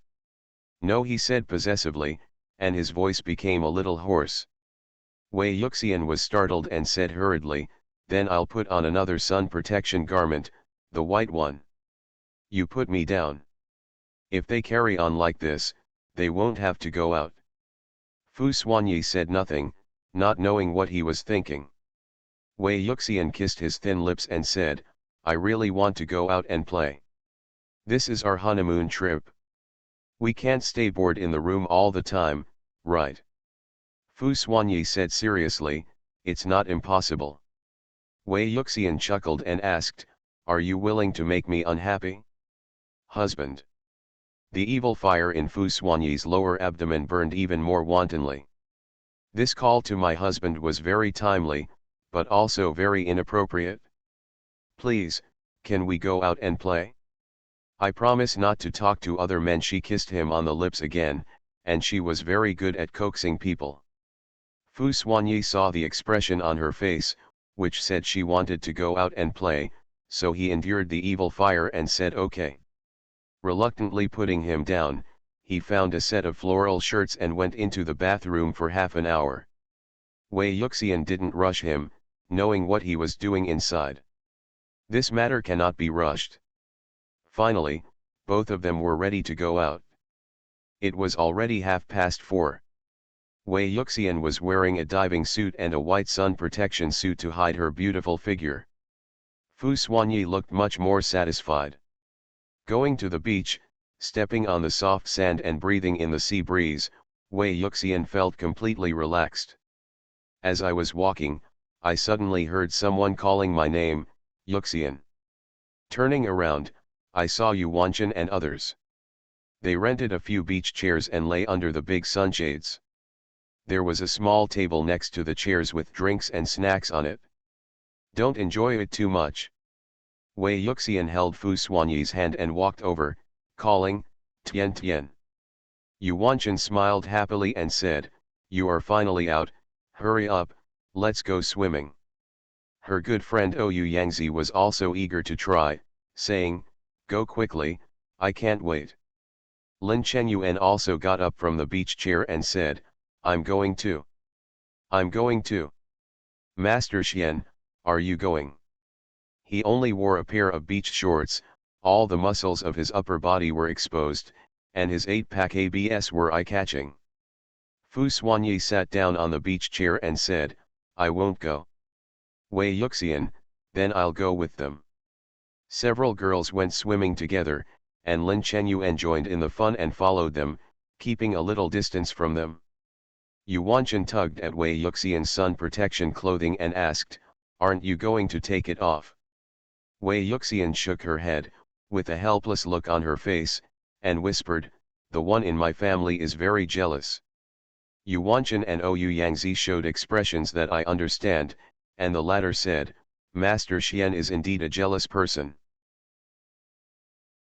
"No," he said possessively, and his voice became a little hoarse. Wei Yuxian was startled and said hurriedly, "Then I'll put on another sun protection garment, the white one." "You put me down. If they carry on like this, they won't have to go out." Fu Xuanyi said nothing, not knowing what he was thinking. Wei Yuxian kissed his thin lips and said, "I really want to go out and play. This is our honeymoon trip. We can't stay bored in the room all the time, right?" Fu Xuanyi said seriously, "It's not impossible." Wei Yuxian chuckled and asked, "Are you willing to make me unhappy?" "Husband." The evil fire in Fu Xuanyi's lower abdomen burned even more wantonly. This call to my husband was very timely, but also very inappropriate. "Please, can we go out and play? I promise not to talk to other men." She kissed him on the lips again, and she was very good at coaxing people. Fu Xuanyi saw the expression on her face, which said she wanted to go out and play, so he endured the evil fire and said okay. Reluctantly putting him down, he found a set of floral shirts and went into the bathroom for half an hour. Wei Yuxian didn't rush him, knowing what he was doing inside. This matter cannot be rushed. Finally, both of them were ready to go out. It was already 4:30. Wei Yuxian was wearing a diving suit and a white sun protection suit to hide her beautiful figure. Fu Xuanyi looked much more satisfied. Going to the beach, stepping on the soft sand and breathing in the sea breeze, Wei Yuxian felt completely relaxed. As I was walking, I suddenly heard someone calling my name, "Yuxian." Turning around, I saw Yu Wanchen and others. They rented a few beach chairs and lay under the big sunshades. There was a small table next to the chairs with drinks and snacks on it. "Don't enjoy it too much." Wei Yuxian held Fu Xuanyi's hand and walked over, calling, "Tian Tian." Yu Wanchen smiled happily and said, "You are finally out, hurry up, let's go swimming." Her good friend Oyu Yangzi was also eager to try, saying, "Go quickly, I can't wait." Lin Chenyuan also got up from the beach chair and said, I'm going too. I'm going too. Master Xian, are you going? He only wore a pair of beach shorts, all the muscles of his upper body were exposed, and his 8-pack abs were eye-catching. Fu Xuanyi sat down on the beach chair and said, I won't go. Wei Yuxian, then I'll go with them. Several girls went swimming together, and Lin Chenyuan joined in the fun and followed them, keeping a little distance from them. Yu Wanchen tugged at Wei Yuxian's sun protection clothing and asked, aren't you going to take it off? Wei Yuxian shook her head, with a helpless look on her face, and whispered, the one in my family is very jealous. Yu Wanchen and Ou Yangzi showed expressions that I understand, and the latter said, Master Xian is indeed a jealous person.